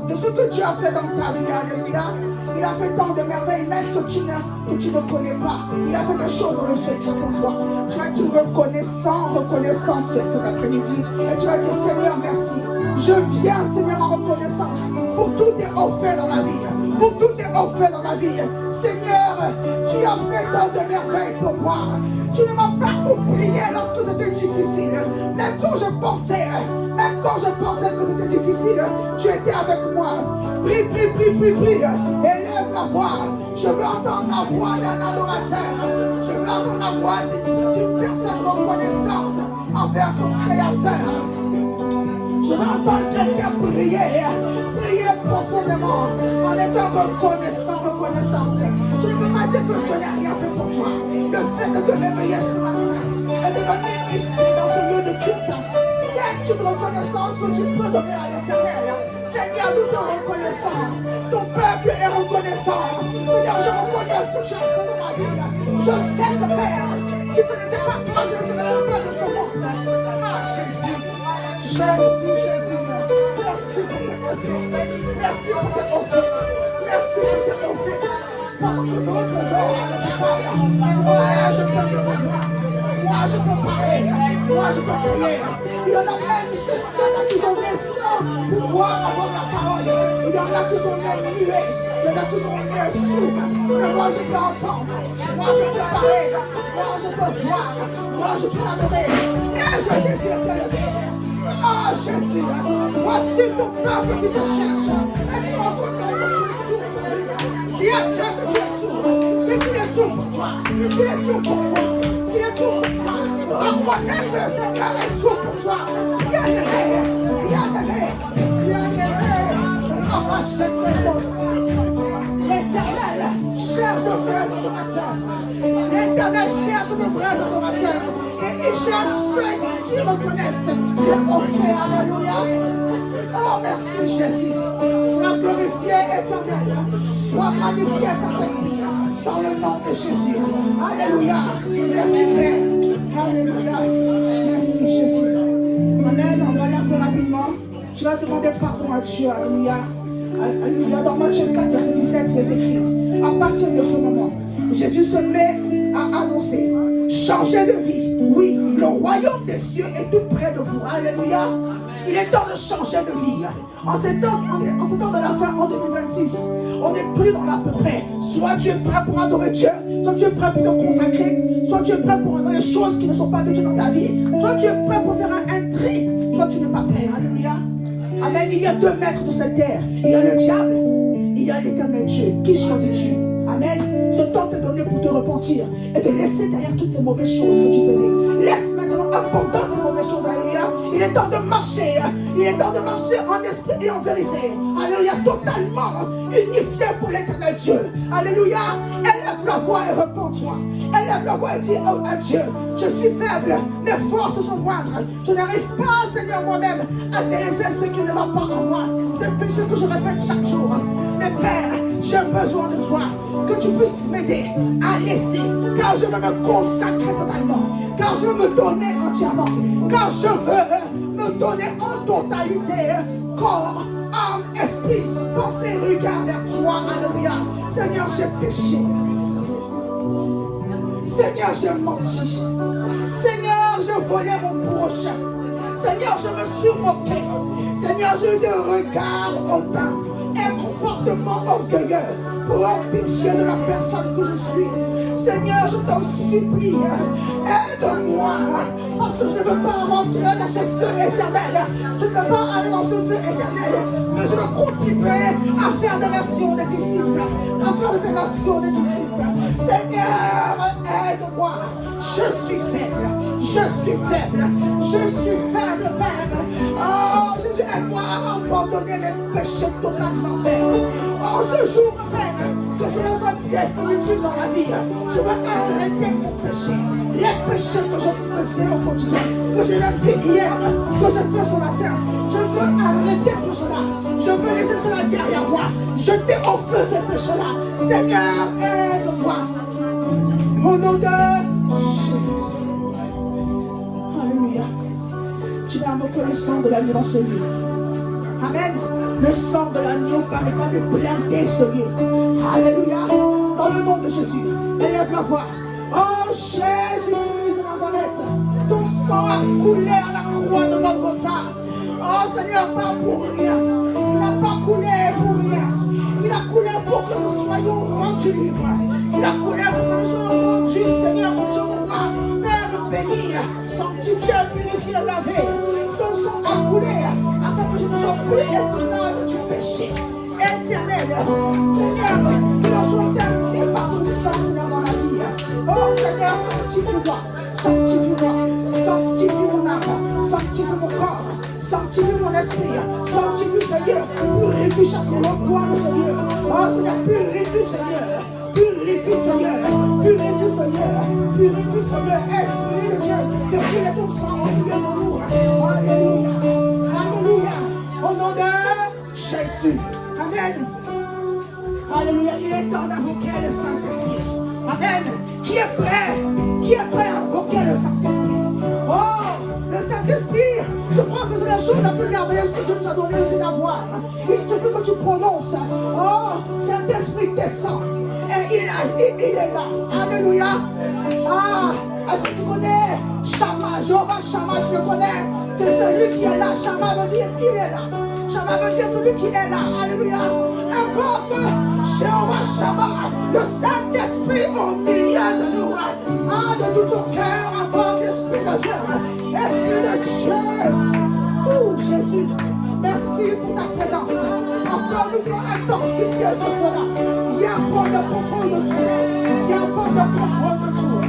De ce que Dieu a fait dans ta vie, alléluia. Il a fait tant de merveilles, même que tu ne connais pas. Il a fait des choses dans le secret pour toi. Tu vas être reconnaissante cet après-midi. Et tu vas dire, Seigneur, merci. Je viens, Seigneur, en reconnaissance pour tout tes offert dans ma vie. Pour tout tes offert dans ma vie. Seigneur, tu as fait tant de merveilles pour moi. Tu ne m'as pas oublié lorsque c'était difficile. Même quand je pensais que c'était difficile, tu étais avec moi. Prie. Élève la voix. Je veux entendre la voix d'un adorateur. Je veux entendre la voix d'une personne reconnaissante envers son Créateur. Je veux entendre quelqu'un prier profondément en étant reconnaissante. Tu ne peux pas dire que Dieu n'a rien fait pour toi. Le fait de te réveiller ce matin et de venir ici dans ce lieu de culte, c'est une reconnaissance que tu peux donner à l'Éternel. Seigneur, nous te reconnaissons. Ton peuple est reconnaissant. Seigneur, je reconnais ce que tu as fait dans ma vie. Je sais que Père, si ce n'était pas toi, je ne serais pas de ce monde. Ah, Jésus. Merci pour tes offres. Merci pour tes offres. Merci pour tes offres. Par votre nom, à la bataille. Ouais, je peux te voir. Moi, je peux parler. Moi, je peux prier. Il y en a même qui sont nés sans pouvoir avoir la parole. Il y en a qui sont nés muets. Il y en a qui sont nés sourds. Mais moi, je peux entendre. Moi, je peux parler. Moi, je peux voir. Moi, je peux adorer. Et je désire te lever. Ah, Jésus, voici ton peuple qui te cherche. Et tu reconnais que tu es tout. Tu es Dieu que tu es tout. Et tu es tout pour toi. Tu es tout pour toi. Tu es tout pour toi. Reconnais que ce cœur est tout pour toi. Bien-aimé. L'Éternel cherche de vrais adorateurs. L'Éternel cherche de vrais adorateurs. Et il cherche ceux qui reconnaissent ses offres. Alléluia. Oh, merci Jésus. Sois glorifié, Éternel. Sois magnifié, Saint-Esprit. Dans le nom de Jésus. Alléluia. Merci Père. Alléluia. Merci Jésus. Amen. On va aller un peu rapidement. Tu vas demander pardon à Dieu. Alléluia. Alléluia. Dans Matthieu 4, verset 17, il est écrit. À partir de ce moment, Jésus se met à annoncer. Changer de vie. Oui, le royaume des cieux est tout près de vous. Alléluia. Il est temps de changer de vie. En ces temps de la fin, en 2026, on n'est plus dans l'à peu près. Soit tu es prêt pour adorer Dieu, soit tu es prêt pour te consacrer, soit tu es prêt pour faire des choses qui ne sont pas de Dieu dans ta vie, soit tu es prêt pour faire un tri, soit tu n'es pas prêt. Alléluia. Amen. Il y a deux maîtres sur cette terre. Il y a le diable, il y a l'éternel Dieu. Qui choisis-tu? Amen. Ce temps t'est donné pour te repentir et de laisser derrière toutes ces mauvaises choses que tu faisais. Laisse maintenant abandonner ces mauvaises choses. Alléluia. Il est temps de marcher. Il est temps de marcher en esprit et en vérité. Alléluia. Totalement unifié pour l'éternel Dieu. Alléluia. Élève la voix et repens-toi. Élève la voix et dis à Dieu, je suis faible, mes forces sont moindres. Je n'arrive pas, Seigneur, moi-même à délaisser ce qui ne va pas en moi. C'est le péché que je répète chaque jour. Mais Père, j'ai besoin de toi. Que tu puisses m'aider à laisser. Car je veux me consacrer totalement. Car je veux me donner entièrement. Car je veux me donner en totalité. Corps, âme, esprit, pensée, regard vers toi. Alléluia. Seigneur, j'ai péché. Seigneur, j'ai menti. Seigneur, j'ai volé mon prochain. Seigneur, je me suis moqué. Seigneur, j'ai eu des regards hautains, un comportement orgueilleux. Pour pitié de la personne que je suis. Seigneur, je t'en supplie, aide-moi. Parce que je ne veux pas rentrer dans ce feu éternel. Je ne veux pas aller dans ce feu éternel. Mais je veux continuer à faire des nations des disciples. À faire des nations des disciples. Seigneur, aide-moi. Je suis faible. Je suis faible. Je suis faible, Père. Oh, Jésus, aide-moi à abandonner les péchés de ma grand-mère. Oh, ce jour, Père, que cela soit définitif dans la vie. Je veux arrêter mon péché. Les péchés que je faisais au quotidien, que j'ai même fait hier, que je fais ce matin. Je veux arrêter tout cela. Je veux laisser cela derrière moi. Jeter au feu ces péchés-là. Seigneur, aide-moi. Au nom de Jésus. Alléluia. Tu vas invoquer le sang de l'agneau dans ce lieu. Amen. Le sang de l'agneau permettra de planter ce lieu. Alléluia. Dans le nom de Jésus. Élève la voix. Oh Jésus de Nazareth, ton sang a coulé à la croix de Golgotha. Oh Seigneur, pas pour rien. Il n'a pas coulé pour rien. Il a coulé pour que nous soyons rendus libres. Il a coulé pour que nous soyons rendus, Seigneur, mon Dieu, mon roi. Père béni, sanctifié, purifié, lavé. Ton sang a coulé afin que je ne sois plus esclave du péché éternel. Seigneur, que nous soyons ainsi par ton sang, Seigneur, dans la vie. Oh Seigneur, sanctifie-moi, sanctifie-moi, sanctifie mon âme, sanctifie mon corps, sanctifie mon esprit, sanctifie Seigneur, purifie chaque recoin de Seigneur. Oh Seigneur, purifie Seigneur, purifie Seigneur, purifie Seigneur, purifie Seigneur, Esprit de Dieu, fais couler ton sang au milieu de nous. Alléluia, alléluia, au nom de Jésus, amen. Alléluia, il est temps d'invoquer le Saint-Esprit. Amen. Qui est prêt à invoquer le Saint-Esprit? Oh, le Saint-Esprit, je crois que c'est la chose la plus merveilleuse que Dieu nous a donnée, c'est d'avoir. Il suffit que tu prononces. Oh, Saint-Esprit descend. Et il est là. Alléluia. Ah, est-ce que tu connais Shama? Jéhovah Shama, tu le connais? C'est celui qui est là. Shama veut dire il est là. Shama veut dire celui qui est là. Alléluia. Invoque Jéhovah Shama, le Saint-Esprit au milieu de nous. Ah, de tout ton cœur, invoque l'Esprit de Dieu. Esprit de Dieu. Oh, Jésus, merci pour ta présence. Encore nous devons intensifier ce feu-là. Viens prendre le contrôle de tout. Viens prendre le contrôle de tout.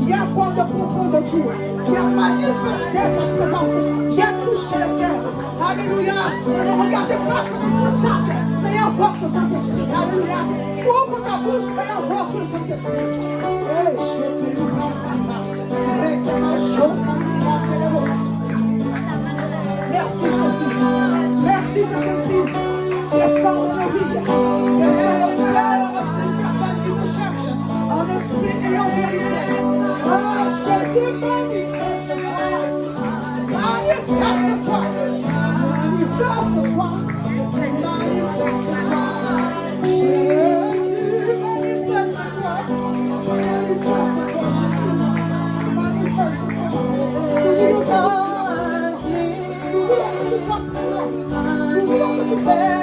Viens prendre le contrôle de tout. Viens manifester ta présence. Viens toucher le cœur. Alléluia. Ne regardez pas comme un spectacle, mais invoque le Saint-Esprit. Alléluia. Ouvre ta bouche et invoque le Saint-Esprit. Eh, je te loue dans Satan. Merci Jésus. Merci Saint-Esprit. Descends dans nos vies. Descends dans le cœur de personne qui nous cherche. En esprit et en vérité. Oh Jésus, manifeste-toi. Manifeste-toi. Manifeste-toi. Manifeste-toi. Jésus, manifeste-toi. Manifeste-toi, Jésus. Manifeste-toi. Nous voulons que tu sois présent. Nous voulons que tu sois présent.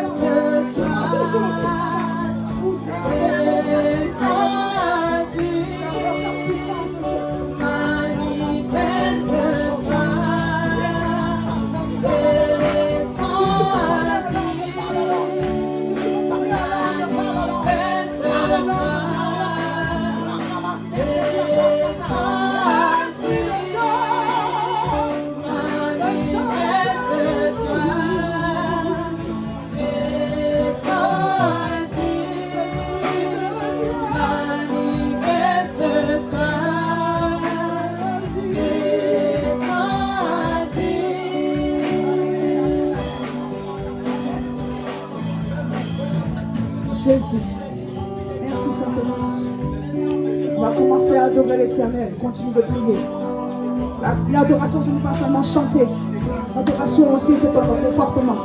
Jésus, merci Saint-Esprit. On va commencer à adorer l'Éternel. Continue de prier. L'adoration, ce n'est pas seulement chanter. L'adoration aussi, c'est dans le comportement.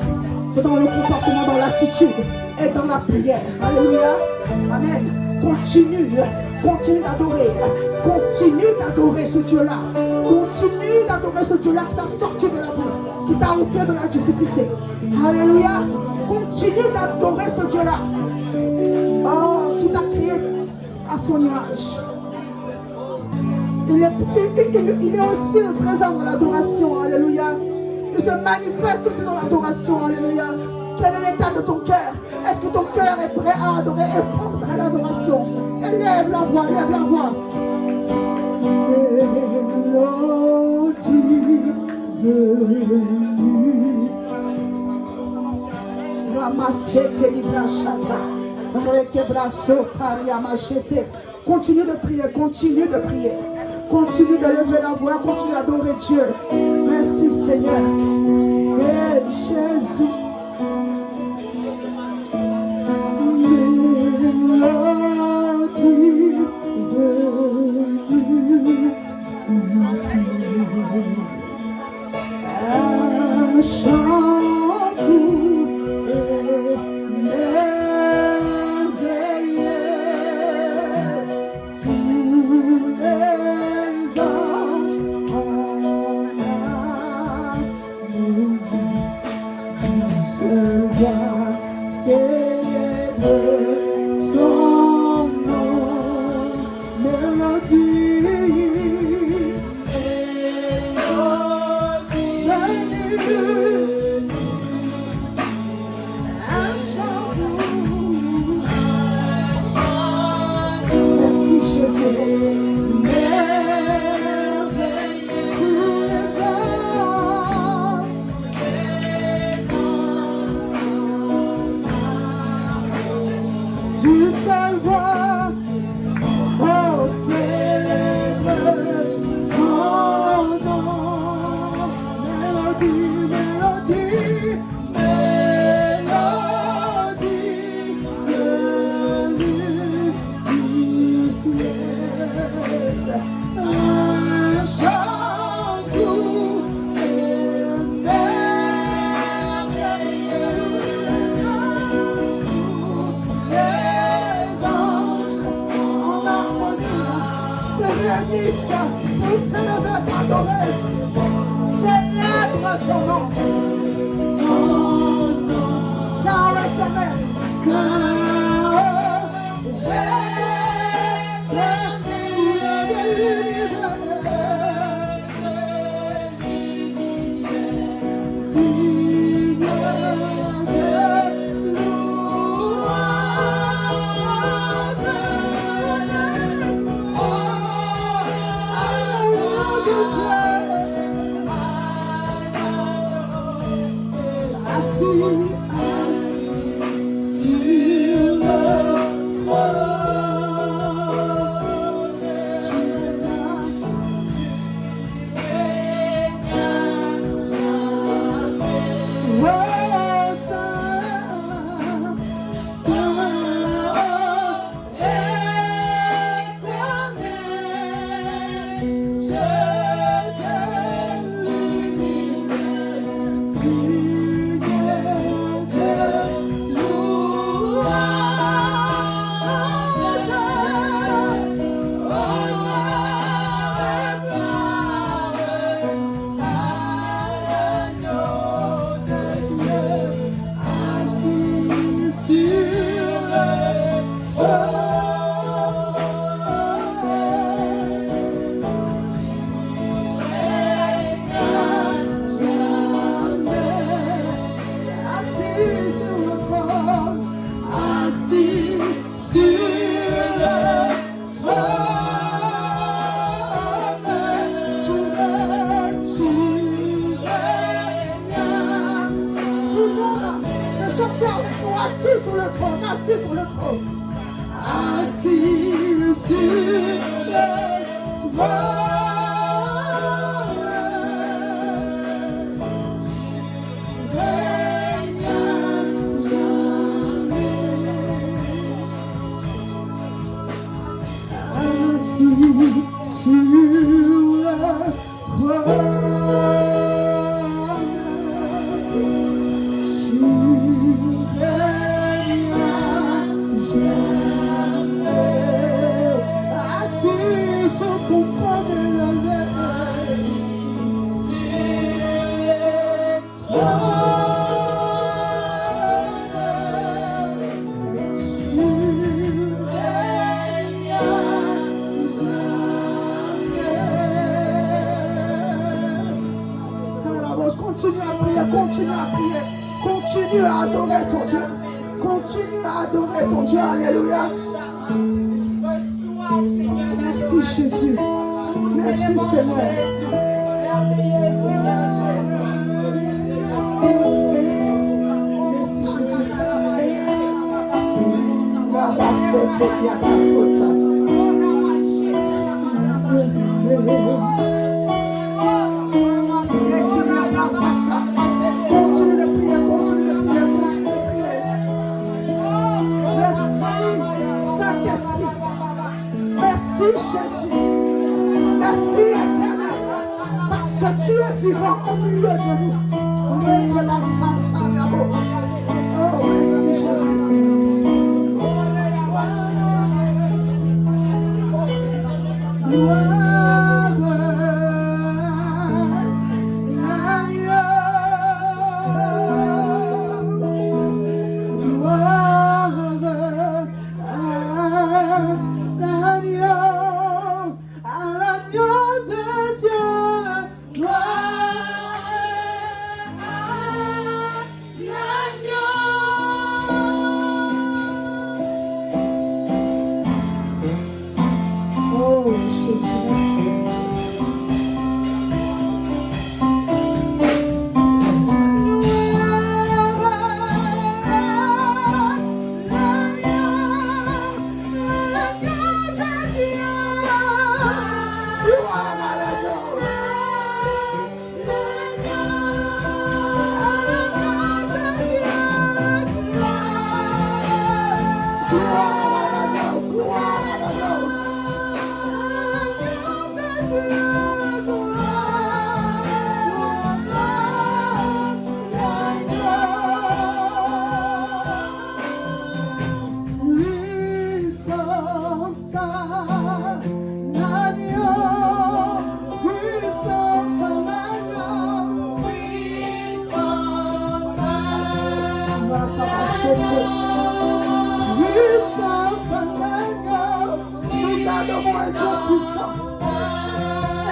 C'est dans le comportement, dans l'attitude et dans la prière. Alléluia. Amen. Continue d'adorer. Continue d'adorer ce Dieu-là. Continue d'adorer ce Dieu-là qui t'a sorti de la vie, qui t'a ôté de la difficulté. Alléluia. Continue d'adorer ce Dieu-là. Oh, qui t'a créé à son image. Il est aussi présent dans l'adoration. Alléluia. Il se manifeste aussi dans l'adoration. Alléluia. Quel est l'état de ton cœur? Est-ce que ton cœur est prêt à adorer et prendre à l'adoration? Élève la voix, élève la voix. Continue de prier, continue de prier. Continue de lever la voix, continue d'adorer Dieu. Merci Seigneur. Hey, Jésus. cause. Continue à prier, continue à prier. Continue à adorer ton Dieu. Continue à adorer ton Dieu. Alléluia. Merci Jésus. Merci Seigneur. Merci Jésus. Continue de prier, continue de prier, continue de prier. Merci Saint-Esprit. Merci Jésus. Merci Éternel. Parce que tu es vivant au milieu de nous. Oh, merci Jésus.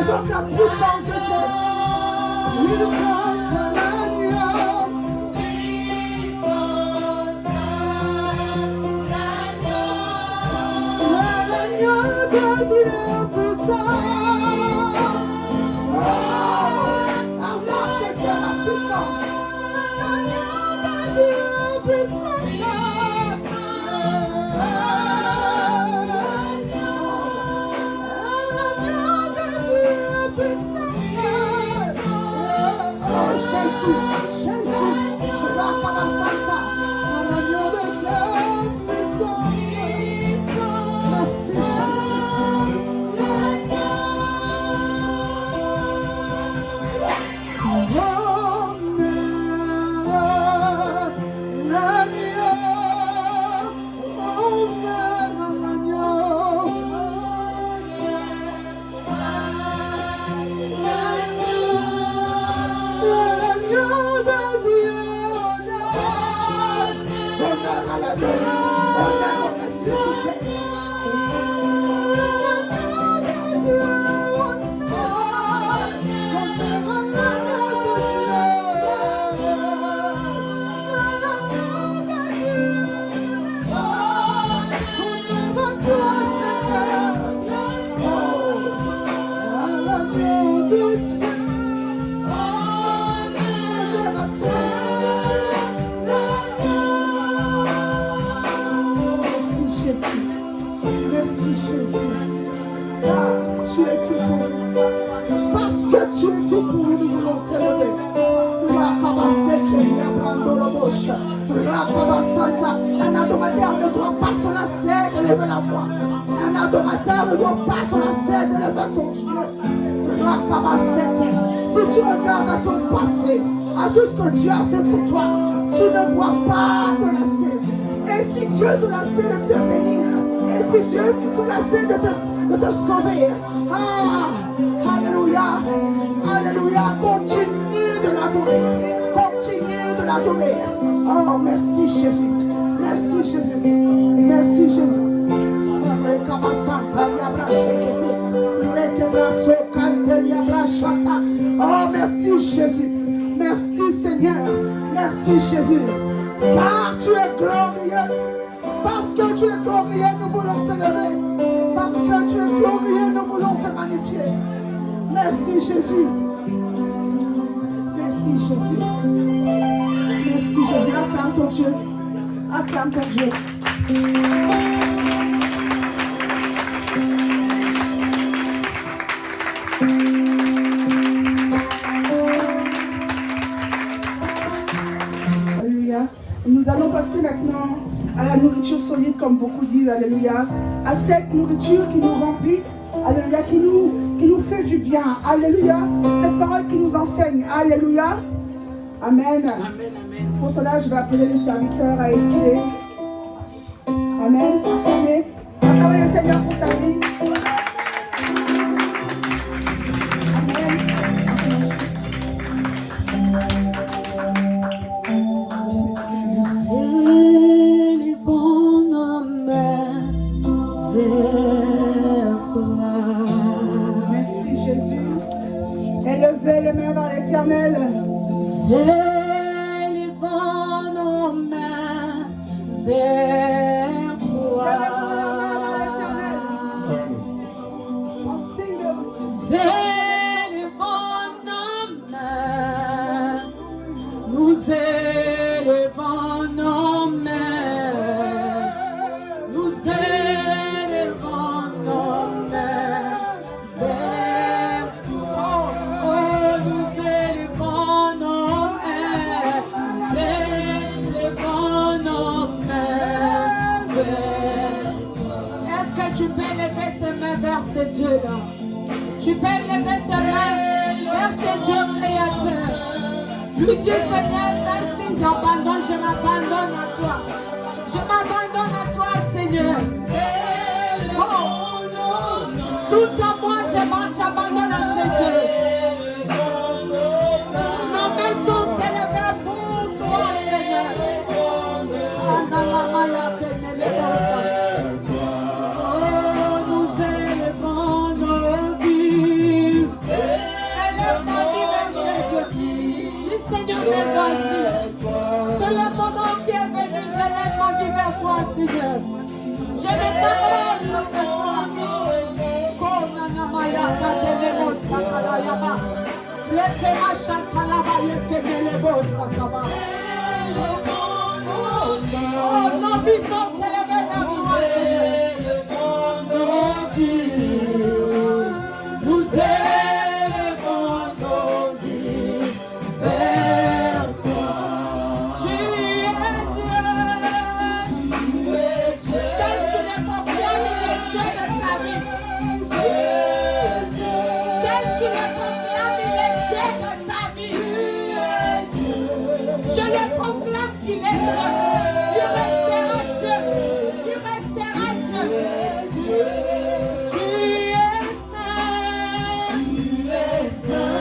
Donc la puissance de Dieu. Puissance à l'agneau. L'agneau de Dieu puissant. La voix de Dieu la puissance. L'agneau de Dieu puissant. Un adorateur ne doit pas se lasser de lever la voix. Un adorateur ne doit pas se lasser de lever son Dieu. Si tu regardes à ton passé, à tout ce que Dieu a fait pour toi, tu ne dois pas te lasser. Et si Dieu se lassait de te bénir, et si Dieu se lassait de te sauver, alléluia, alléluia, continue de l'adorer, continue de l'adorer. Oh, merci Jésus. Merci Jésus. Merci Jésus. Oh, merci Jésus. Merci Seigneur. Merci Jésus. Car tu es glorieux. Parce que tu es glorieux, nous voulons te lever. Parce que tu es glorieux, nous voulons te magnifier. Merci Jésus. Merci Jésus. Merci Jésus. Acclame ton Dieu. Acclame ton Dieu. Alléluia. Nous allons passer maintenant à la nourriture solide, comme beaucoup disent, alléluia, à cette nourriture qui nous remplit, alléluia, qui nous fait du bien, alléluia, cette parole qui nous enseigne, alléluia, amen. Amen, amen. Pour cela, je vais appeler les serviteurs à étirer, amen, acclamez le Seigneur pour sa vie, amen. Merci Jésus. Élevez les mains vers l'Éternel. Élevons nos mains vers toi. Nous élevons nos mains. Nous élevons nos mains. Nous élevons nos mains vers toi. Oh, nous élevons nos mains. Nous élevons nos mains vers toi. Est-ce que tu peux lever tes mains vers ce Dieu-là? Tu peux lever tes mains vers ce Dieu créateur. Lui dire, Seigneur, merci, j'abandonne, je m'abandonne à toi. Je m'abandonne à toi, Seigneur. Oh, tout en moi, j'abandonne à ce Dieu. Nos mains sont élevées pour toi, Seigneur. Oh, nous élevons nos vies. Élève ma vie vers ce Dieu. Dis, Seigneur, me voici. C'est le moment qui est venu, je lève ma vie vers toi, Seigneur. Je ne t'abandonne que toi. Oh, nos vies sont élevées vers toi, Seigneur. Nous élevons nos vies vers toi. Tu es Dieu. Tel qu'il est confiant, il est Dieu de ta vie. Tel qu'il est confiant, il est Dieu de ta vie. Je le proclame qu'il est Dieu. Il restera Dieu. Il restera Dieu. Tu es saint.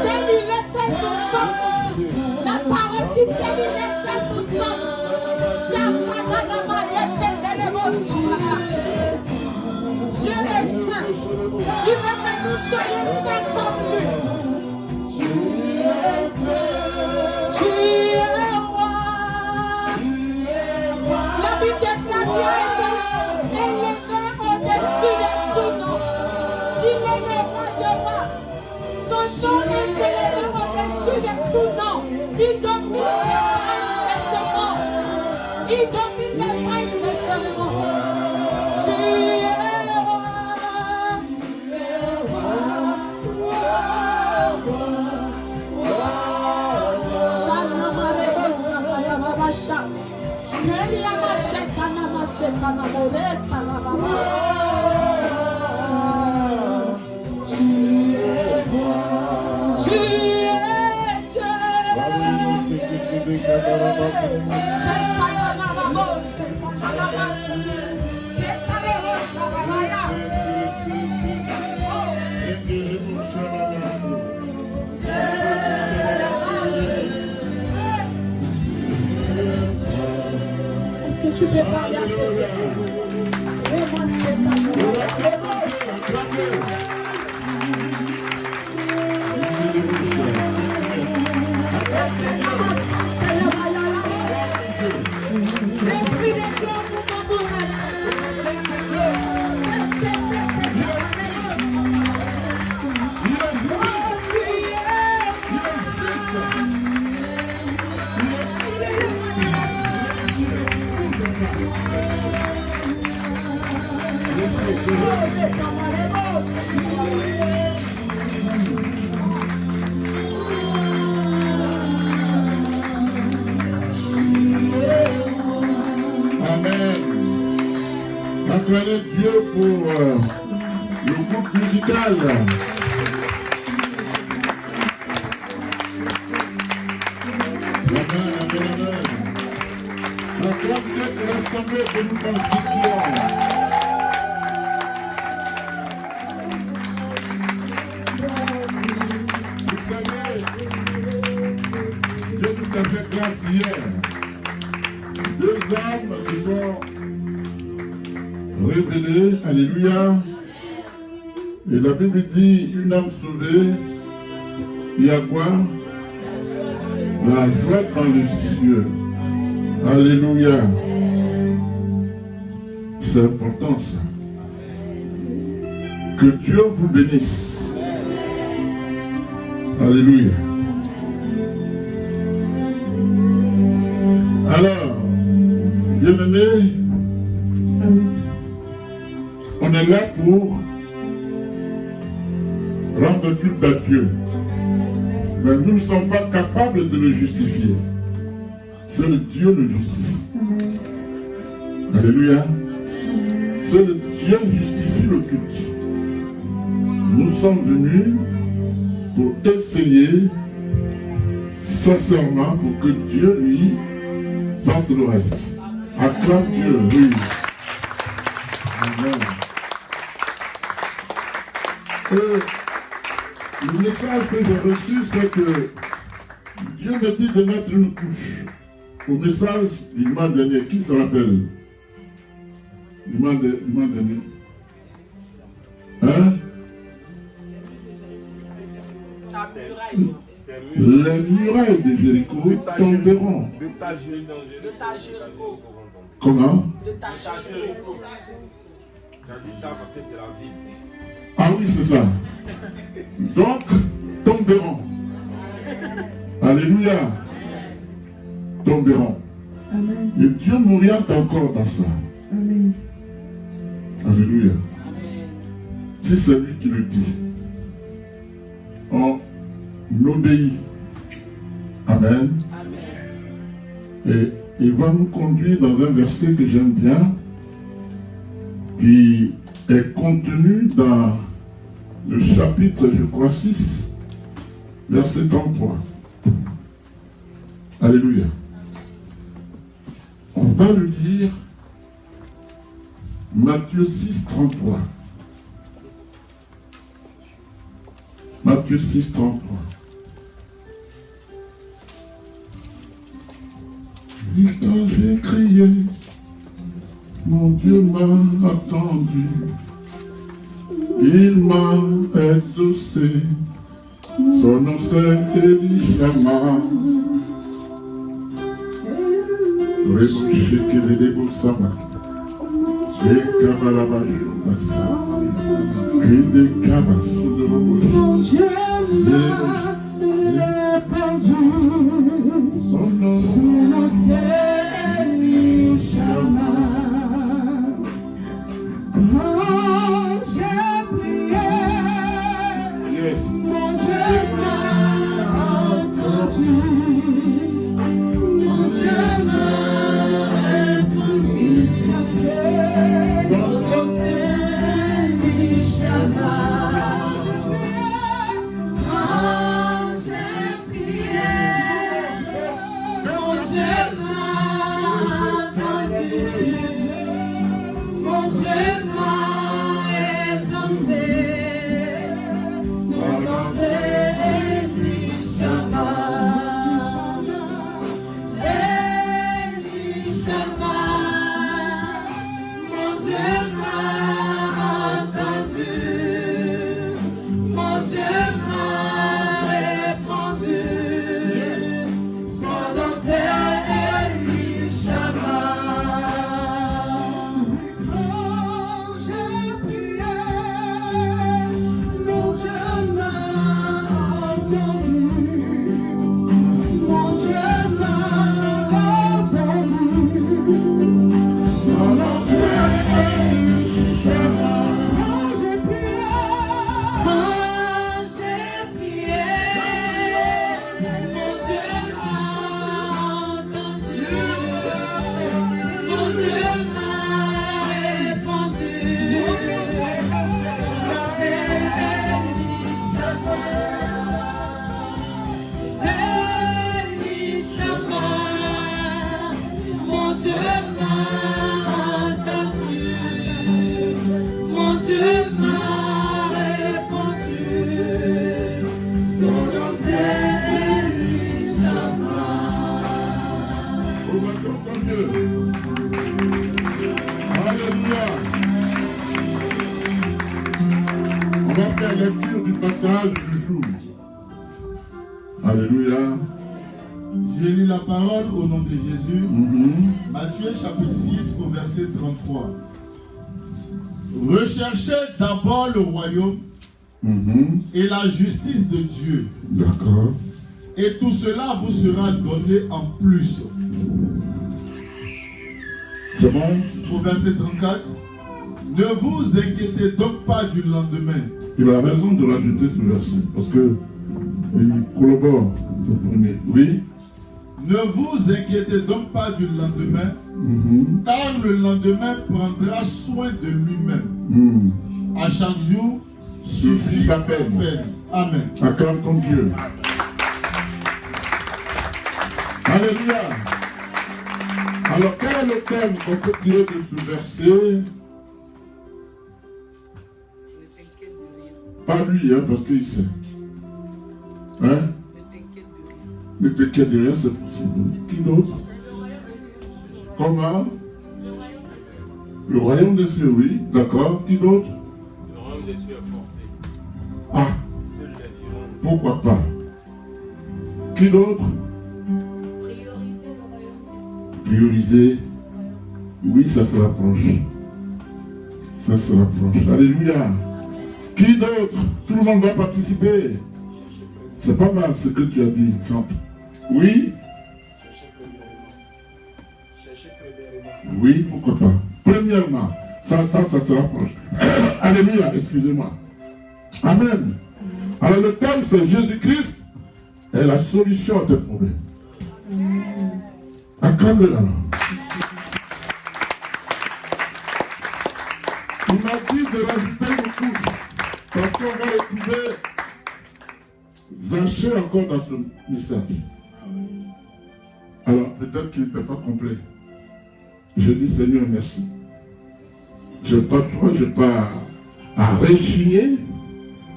Tel il est, tel nous sommes. La parole qui tel il est, tel nous sommes. Dieu est saint. Il veut que nous soyons saints comme lui. Tu es saint. Tu es roi. La Bible déclare qu'il a été élevé au-dessus de tout nom. Il est le roi de rois. Son nom est élevé au-dessus de tout nom. Il domine les princes de ce monde. Il domine les princes de ce monde. Tu es roi. Est-ce que tu peux parler à ce Dieu? acclamer Dieu pour le groupe musical. Amen, amen, amen. J'acclame Dieu pour l'assemblée que nous constituons. Vous savez, Dieu nous a fait grâce hier. 2 âmes se sont révélées, alléluia. Et la Bible dit, une âme sauvée, il y a quoi? La joie dans les cieux. Alléluia. C'est important ça. Que Dieu vous bénisse. Alléluia. Alors, bien-aimés, on est là pour rendre culte à Dieu. Mais nous ne sommes pas capables de le justifier. Seul Dieu le justifie. Alléluia. Seul Dieu justifie le culte. Nous sommes venus pour essayer sincèrement pour que Dieu lui fasse le reste. Acclame Dieu, oui. Amen. Le message que j'ai reçu, c'est que Dieu me dit de mettre une couche. Au message du dimanche dernier, qui se rappelle? Dimanche dernier. Hein? Les murailles de Jéricho tomberont. De ta Jéricho. Comment? De ta Jéricho. J'ai dit ça parce que c'est la ville. Ah oui, c'est ça. Donc, tomberont. Alléluia. Tomberont. Amen. Et Dieu m'oriente encore dans ça. Amen. Alléluia. Si c'est lui qui le dit, on obéit. Amen. Et il va nous conduire dans un verset que j'aime bien, qui est contenu dans le chapitre, je crois, 6, verset 33. Alléluia. On va le lire, Matthieu 6, 33. Matthieu 6, 33. Et quand j'ai crié, mon Dieu m'a attendu. Il m'a exaucé. Son nom c'est Elishama. Rebouché Kézédébou Sama. Et Kabalabashubasa. Kinde Kabasu de Mon Dieu m'a répandu. Son nom C'est Elishama. Quand j'ai prié, Yes. mon Dieu m'a entendu. Mon Dieu m'a répondu. Son nom c'est Elishama. Quand j'ai prié, mon Dieu m'a entendu. Mon Dieu m'a répondu. Son nom c'est Elishama. m'a entendu. Mon Dieu m'a répondu. Son nom c'est Elishama. On va ton Dieu. Alléluia. On va faire lecture du passage du jour. Alléluia. Je lis la parole au nom de Jésus. Matthieu chapitre 6 au verset 33. Recherchez d'abord le royaume et la justice de Dieu. D'accord. Et tout cela vous sera donné en plus. C'est bon? Au verset 34. Ne vous inquiétez donc pas du lendemain. Il a raison de rajouter ce verset parce que il collabore ce premier. Oui. Ne vous inquiétez donc pas du lendemain, car le lendemain prendra soin de lui-même. À chaque jour suffit sa peine. Amen. Acclame ton Dieu. Alléluia. Alors, quel est le thème qu'on peut tirer de ce verset? Pas lui, hein, parce qu'il sait. Hein? Ne t'inquiète de rien, c'est possible. Qui d'autre? Comment? Le royaume des cieux, oui. D'accord. Qui d'autre? Le royaume des cieux est forcé. Ah, Seul les vivants. pourquoi pas? Qui d'autre? Prioriser. Oui, ça se rapproche. Ça se rapproche. Alléluia. Qui d'autre? Tout le monde va participer. C'est pas mal ce que tu as dit. Chante. Oui? Oui, pourquoi pas. Premièrement, ça se rapproche. Alléluia, excusez-moi. Amen. Alors le thème c'est Jésus-Christ est la solution à tes problèmes. Acclame-le alors. Il m'a dit de rajouter une couche parce qu'on va retrouver Zachée encore dans ce message. Alors peut-être qu'il n'était pas complet. Je dis Seigneur merci. Je n'ai pas de choix, je n'ai pas à rechigner,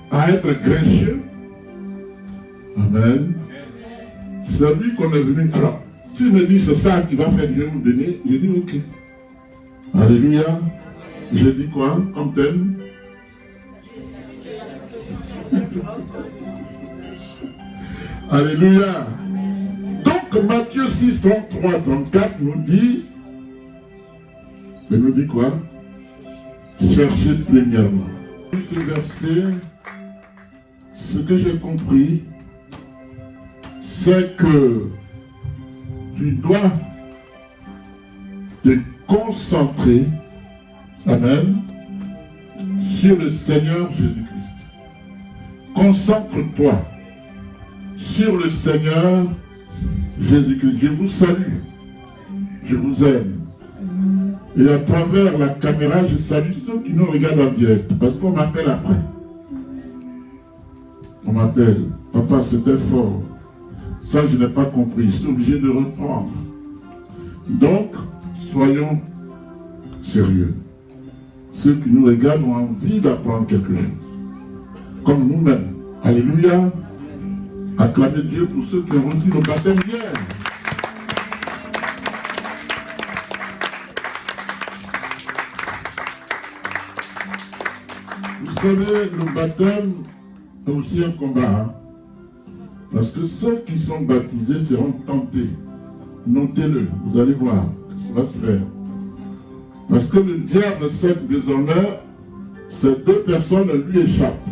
à être grincheux. Amen. C'est lui qu'on est venu. Alors, s'il me dit c'est ça qui va faire, je vais vous donner, je dis ok. Alléluia. Je dis quoi comme thème? Alléluia. Donc Matthieu 6, 33, 34 nous dit, quoi? Cherchez premièrement. Ce verset, ce que j'ai compris, c'est que tu dois te concentrer, amen, sur le Seigneur Jésus-Christ. Concentre-toi sur le Seigneur Jésus-Christ. Je vous salue. Je vous aime. Et à travers la caméra, je salue ceux qui nous regardent en direct. Parce qu'on m'appelle après. On m'appelle. Papa, c'était fort. Ça, je n'ai pas compris. Je suis obligé de reprendre. Donc, soyons sérieux. Ceux qui nous regardent ont envie d'apprendre quelque chose. Comme nous-mêmes. Alléluia. Acclamez Dieu pour ceux qui ont reçu le baptême hier. Vous savez, le baptême est aussi un combat. Hein? Parce que ceux qui sont baptisés seront tentés. Notez-le, vous allez voir, ça va se faire. Parce que le diable sait que désormais, ces deux personnes lui échappent.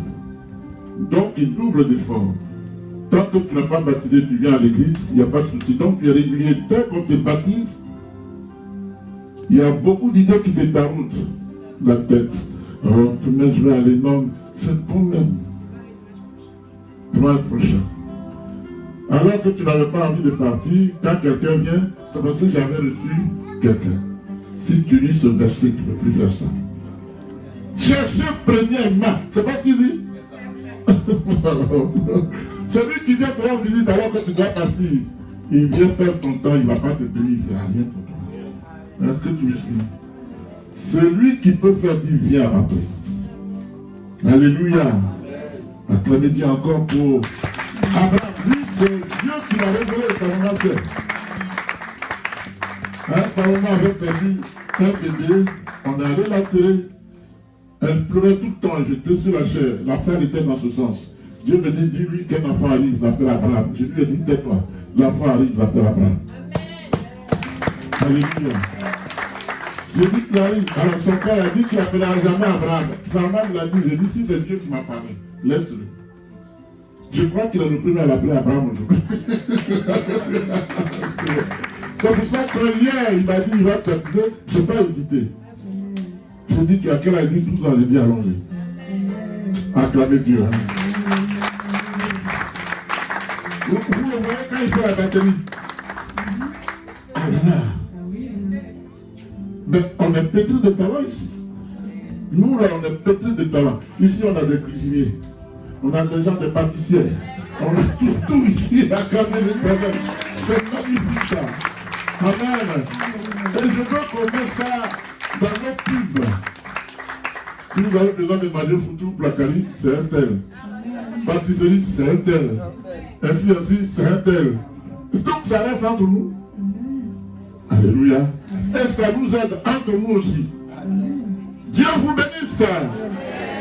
Donc il double d'efforts. Tant que tu n'as pas baptisé, tu viens à l'église, il n'y a pas de souci. Donc tu es régulier. Dès qu'on te baptise, il y a beaucoup d'idées qui te taroutent la tête. Oh, demain je vais aller, non, c'est bon même. Demain prochain. Alors que tu n'avais pas envie de partir, quand quelqu'un vient, c'est parce que j'avais reçu quelqu'un. Si tu lis ce verset, tu ne peux plus faire ça. Cherchez premièrement. C'est pas ce qu'il dit? Celui qui vient te rendre visite alors que tu dois partir, il vient faire ton temps, il ne va pas te payer, il ne fera rien pour toi. Est-ce que tu me suis? Celui qui peut faire dire viens à ma présence. Alléluia. Acclamez Dieu encore pour Abraham. Lui, c'est Dieu qui l'a révélé, Salomon sait. Salomon avait perdu un bébé, on est allé la télé. Elle pleurait tout le temps, j'étais sur la chair. La prière était dans ce sens. Dieu me dit, dis-lui qu'un enfant arrive, il s'appelle Abraham. Je lui ai dit, tais-toi, l'enfant arrive, il s'appelle Abraham. Alléluia. Je dis qu'il arrive. Alors son père a dit qu'il appellera jamais Abraham. Sa maman l'a dit, je dis, si c'est Dieu qui m'a parlé, laisse-le. Je crois qu'il est le premier à l'appeler Abraham aujourd'hui. C'est pour ça que hier, il m'a dit, il va te baptiser. Je n'ai pas hésité. Je dis, tu as quel âge? 12 ans, je dis, allons-y. Acclamez Dieu. Hein. Vous le voyez quand il fait la batterie. Ah là là. Mais on est pétri de talent ici. Nous là, on est pétri de talent. Ici, on a des cuisiniers. On a des gens, des pâtissiers. On a tout ici. Acclamez l'Éternel. C'est magnifique ça. Amen. Et je veux qu'on mette ça dans nos pubs. Si vous avez besoin de manger foutu ou placari, c'est un tel. Pâtisserie, c'est un tel. Ainsi aussi, c'est un tel. Donc ça reste entre nous. Alléluia. Et ça nous aide entre nous aussi. Dieu vous bénisse.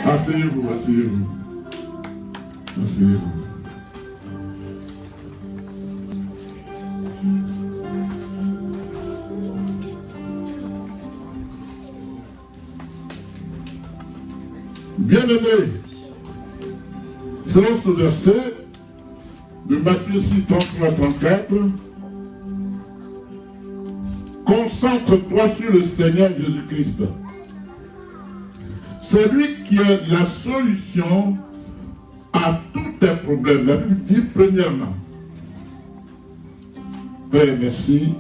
Asseyez-vous, asseyez-vous. Asseyez-vous. Bien-aimés, selon ce verset de Matthieu 6, 33-34, concentre-toi sur le Seigneur Jésus-Christ. C'est lui qui est la solution à tous tes problèmes. La Bible dit premièrement, Père, merci,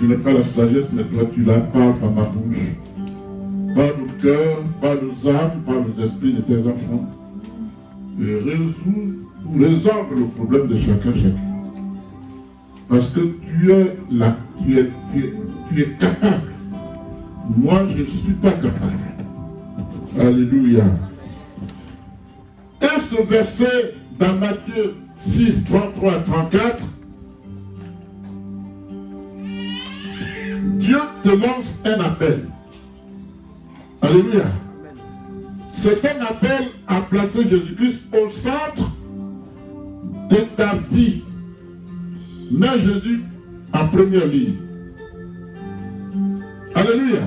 je n'ai pas la sagesse, mais toi tu la parles par ma bouche. Par nos cœurs, par nos âmes, par nos esprits de tes enfants. Et résolve le problème de chacun. Parce que tu es là, tu es capable. Moi, je ne suis pas capable. Alléluia. Et ce verset dans Matthieu 6, 33 et 34, Dieu te lance un appel. Alléluia. C'est un appel à placer Jésus-Christ au centre de ta vie. Mets Jésus en première ligne. Alléluia.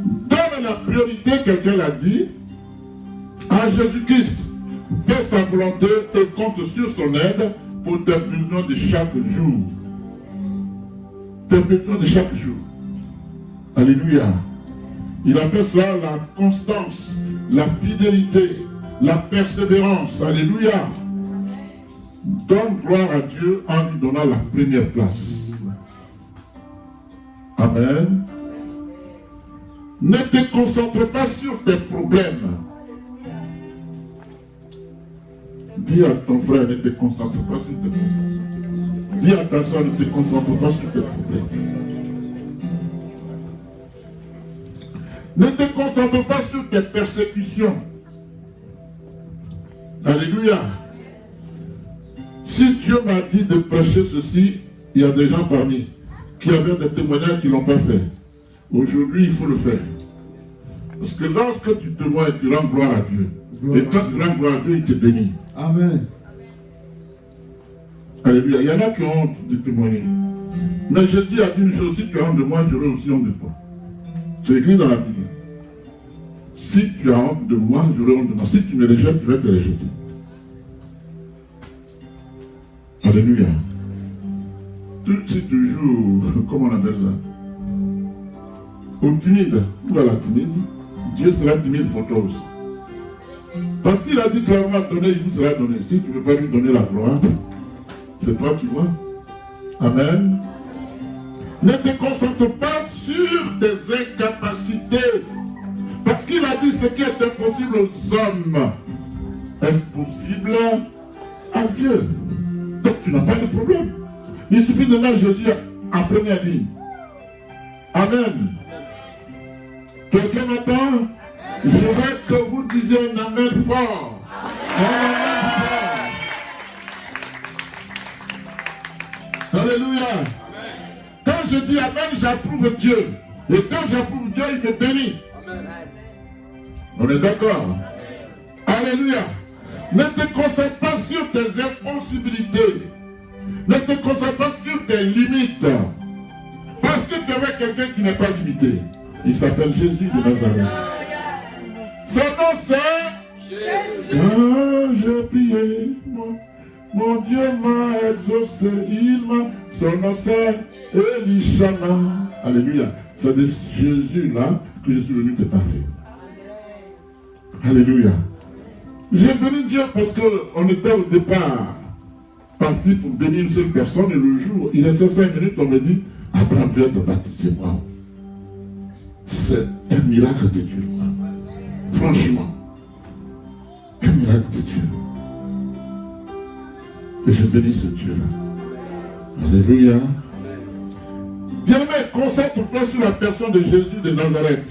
Donne la priorité, quelqu'un l'a dit, à Jésus-Christ. Fais sa volonté et compte sur son aide pour tes besoins de chaque jour. Tes besoins de chaque jour. Alléluia. Il appelle ça la constance, la fidélité, la persévérance. Alléluia. Donne gloire à Dieu en lui donnant la première place. Amen. Ne te concentre pas sur tes problèmes. Dis à ton frère, ne te concentre pas sur tes problèmes. Dis à ta soeur, ne te concentre pas sur tes problèmes. Ne te concentre pas sur tes persécutions. Alléluia. Si Dieu m'a dit de prêcher ceci, il y a des gens parmi qui avaient des témoignages qui ne l'ont pas fait. Aujourd'hui, il faut le faire. Parce que lorsque tu témoignes, tu rends gloire à Dieu. Et quand tu rends gloire à Dieu, il te bénit. Amen. Alléluia. Il y en a qui ont honte de témoigner. Mais Jésus a dit une chose, si tu as honte de moi, j'aurai aussi honte de toi. C'est écrit dans la Bible. Si tu as honte de moi, j'aurai honte de moi. Si tu me rejettes, je vais te rejeter. Alléluia. Si toujours, comment on appelle ça? Au timide, ou à la timide, Dieu sera timide pour toi aussi. Parce qu'il a dit clairement, donner, il vous sera donné. Si tu ne veux pas lui donner la gloire, c'est toi qui vois. Amen. Ne te concentre pas sur tes incapacités. Parce qu'il a dit ce qui est impossible aux hommes est possible à Dieu. Donc tu n'as pas de problème. Il suffit de mettre Jésus en première ligne. Amen. Quelqu'un m'entend? Je veux que vous disiez un amen fort. Un amen fort. Alléluia. Quand je dis amen, j'approuve Dieu. Et quand j'approuve Dieu, il me bénit. On est d'accord? Alléluia. Ne te concentre pas sur tes impossibilités. Ne te concentre pas sur tes limites. Parce que tu es avec quelqu'un qui n'est pas limité. Il s'appelle Jésus de Nazareth. Son nom c'est Jésus. Quand j'ai prié, mon Dieu m'a exaucé. Son nom c'est Elishama. Alléluia. C'est de Jésus là que je suis venu te parler. Alléluia. J'ai béni Dieu parce qu'on était au départ parti pour bénir une seule personne et le jour, il restait 5 minutes, on me dit, Abraham vient te baptiser. Wow. C'est un miracle de Dieu. Franchement. Un miracle de Dieu. Et je bénis ce Dieu-là. Alléluia. Bien-aimé, concentre-toi sur la personne de Jésus de Nazareth.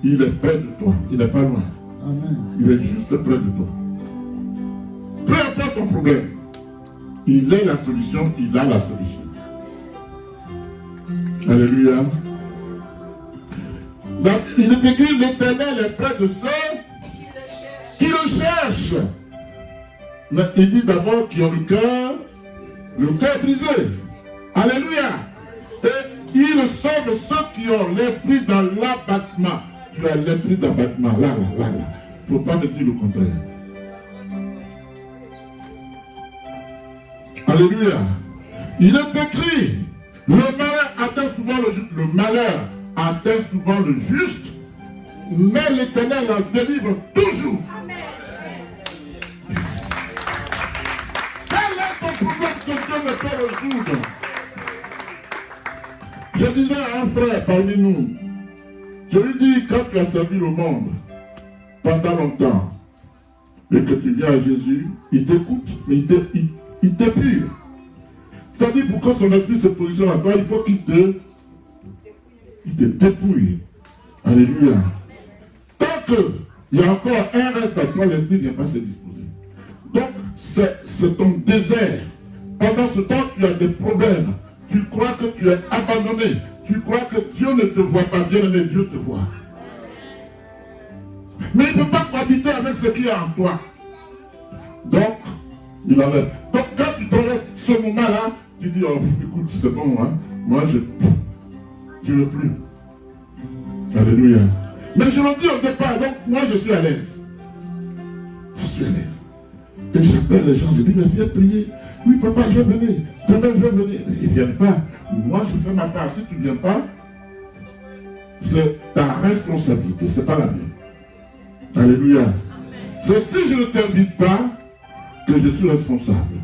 Il est près de toi. Il n'est pas loin. Amen. Il est juste près de toi. Peu importe ton problème, il est la solution, il a la solution. Alléluia. Donc, il est écrit, l'Éternel est près de ceux qui le cherchent. Mais il dit d'abord qu'ils ont le cœur brisé. Alléluia. Et il sauve ceux qui ont l'esprit dans l'abattement. Tu as l'esprit d'abattement, là. Il ne faut pas me dire le contraire. Alléluia. Il est écrit, le malheur atteint souvent le malheur atteint souvent le juste, mais l'Éternel en délivre toujours. Quel est ton problème que Dieu ne peut résoudre? Je disais à un frère parmi nous, je lui dis, quand tu as servi le monde pendant longtemps et que tu viens à Jésus, il t'écoute, mais il t'épure. C'est-à-dire, pour que son esprit se positionne à toi, il faut qu'il te dépouille. Alléluia. Tant qu'il y a encore un reste à toi, l'esprit ne vient pas se disposer. Donc, c'est ton désert. Pendant ce temps, tu as des problèmes. Tu crois que tu es abandonné. Tu crois que Dieu ne te voit pas bien, mais Dieu te voit. Mais il ne peut pas cohabiter avec ce qui est en toi. Donc, il enlève. Donc, quand tu traverses ce moment-là, tu dis, oh, écoute, c'est bon, hein? Moi, je ne veux plus. Alléluia. Mais je le dis au départ, donc moi, je suis à l'aise. Je suis à l'aise. Et j'appelle les gens, je dis, mais viens prier. Oui, papa, je vais venir. Demain, je vais venir. Ils ne viennent pas. Moi, je fais ma part. Si tu ne viens pas, c'est ta responsabilité, ce n'est pas la mienne. Alléluia. C'est si je ne t'invite pas que je suis responsable.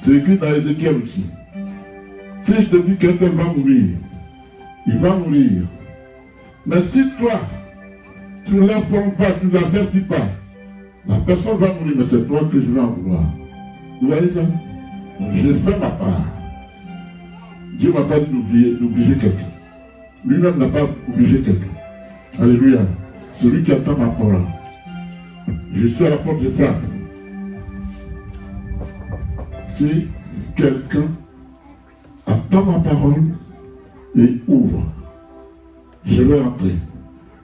C'est écrit dans Ézéchiel aussi. Si je te dis qu'un tel va mourir, il va mourir. Mais si toi, tu ne l'informes pas, tu ne l'avertis pas, la personne va mourir, mais c'est toi que je vais en vouloir. Vous voyez ça? J'ai fait ma part. Dieu ne m'a pas dit d'obliger quelqu'un. Lui-même n'a pas obligé quelqu'un. Alléluia. Celui qui attend ma parole. Je suis à la porte, je frappe. Si quelqu'un attend ma parole et ouvre, je vais entrer.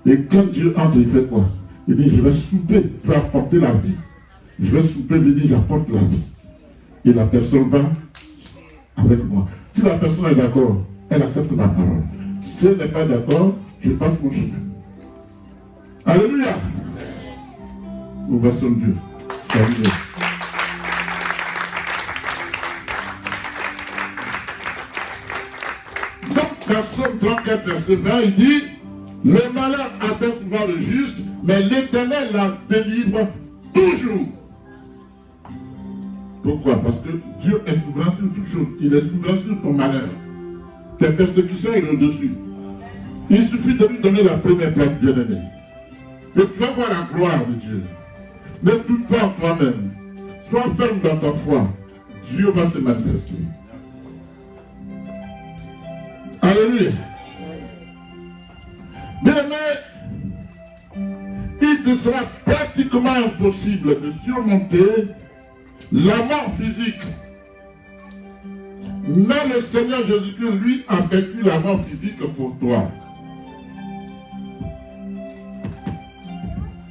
Et quand Dieu entre, il fait quoi? Il dit, je vais souper, je vais apporter la vie. Je vais souper, il dit, j'apporte la vie. Et la personne va avec moi. Si la personne est d'accord, elle accepte ma parole. Si elle n'est pas d'accord, je passe mon chemin. Alléluia. Ovation de Dieu. Salut. Donc, dans Somme 34, verset 20, il dit, le malheur atteint souvent le juste, mais l'Éternel la délivre toujours. Pourquoi? Parce que Dieu est souverain sur toutes choses. Il est souverain sur ton malheur. Tes persécutions, il est au-dessus. Il suffit de lui donner la première place, bien-aimé. Et tu vas voir la gloire de Dieu. Ne doute pas en toi-même. Sois ferme dans ta foi. Dieu va se manifester. Alléluia. Bien-aimé, il te sera pratiquement impossible de surmonter la mort physique. Mais le Seigneur Jésus-Christ, lui, a vécu la mort physique pour toi.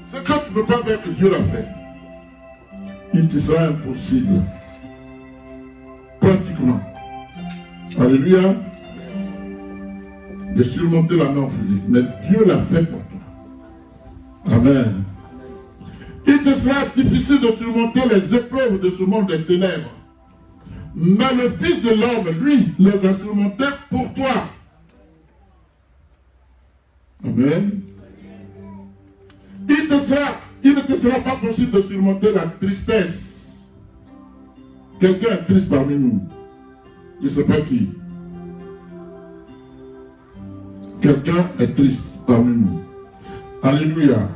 Ce que tu ne peux pas faire que Dieu l'a fait, il te sera impossible. Pratiquement. Alléluia. De surmonter la mort physique. Mais Dieu l'a fait pour toi. Amen. Il te sera difficile de surmonter les épreuves de ce monde des ténèbres. Mais le Fils de l'homme, lui, les a surmontés pour toi. Amen. Il ne te sera pas possible de surmonter la tristesse. Quelqu'un est triste parmi nous. Je ne sais pas qui. Quelqu'un est triste parmi nous. Alléluia.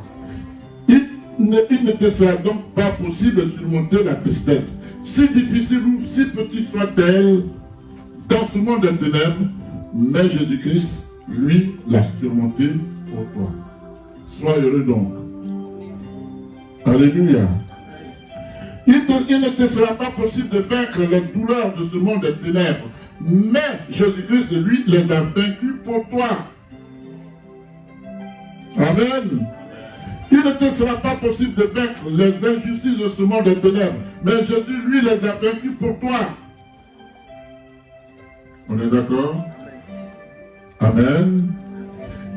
Il ne te sera donc pas possible de surmonter la tristesse. Si difficile ou si petit soit-elle dans ce monde des ténèbres, mais Jésus-Christ, lui, l'a surmonté pour toi. Sois heureux donc. Alléluia. Il ne te sera pas possible de vaincre les douleurs de ce monde des ténèbres, mais Jésus-Christ, lui, les a vaincus pour toi. Amen. Il ne te sera pas possible de vaincre les injustices de ce monde des ténèbres, mais Jésus, lui, les a vaincus pour toi. On est d'accord? Amen.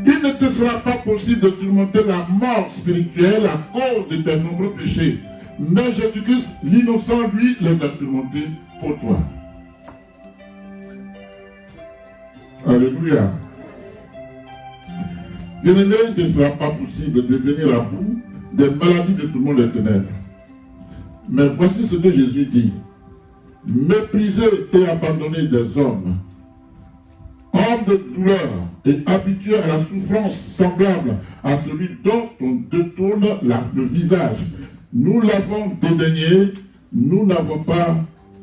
Il ne te sera pas possible de surmonter la mort spirituelle à cause de tes nombreux péchés. Mais Jésus-Christ, l'innocent, lui, les a surmontés pour toi. Alléluia. Bien-aimé, il ne sera pas possible de venir à vous des maladies de ce monde des ténèbres. Mais voici ce que Jésus dit. Méprisés et abandonnés des hommes, hommes de douleur et habitués à la souffrance semblable à celui dont on détourne le visage. Nous l'avons dédaigné, nous n'avons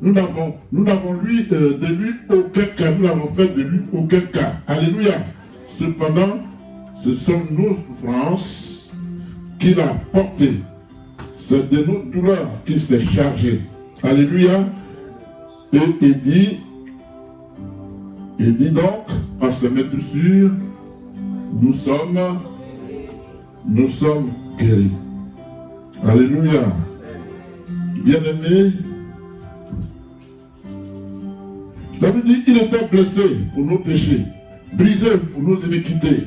de lui aucun cas, nous n'avons fait de lui aucun cas. Alléluia. Cependant, ce sont nos souffrances qu'il a portées. C'est de nos douleurs qu'il s'est chargé. Alléluia. Et il dit donc, par ses meurtrissures, nous sommes guéris. Alléluia. Bien-aimé, la Bible dit, il était blessé pour nos péchés, brisé pour nos iniquités.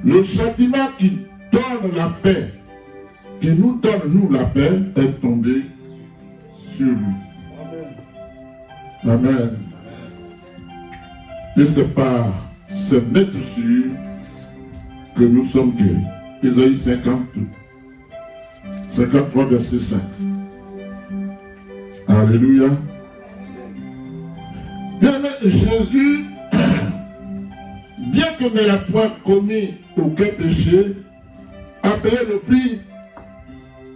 Le châtiment qui donne la paix, qui nous donne, nous, la paix, est tombé sur lui. Amen. Et c'est par ces meurtrissures que nous sommes guéris. Ésaïe 53, verset 5. Alléluia. Bien-aimé, Jésus, bien que n'ayant point commis aucun péché, a payé le prix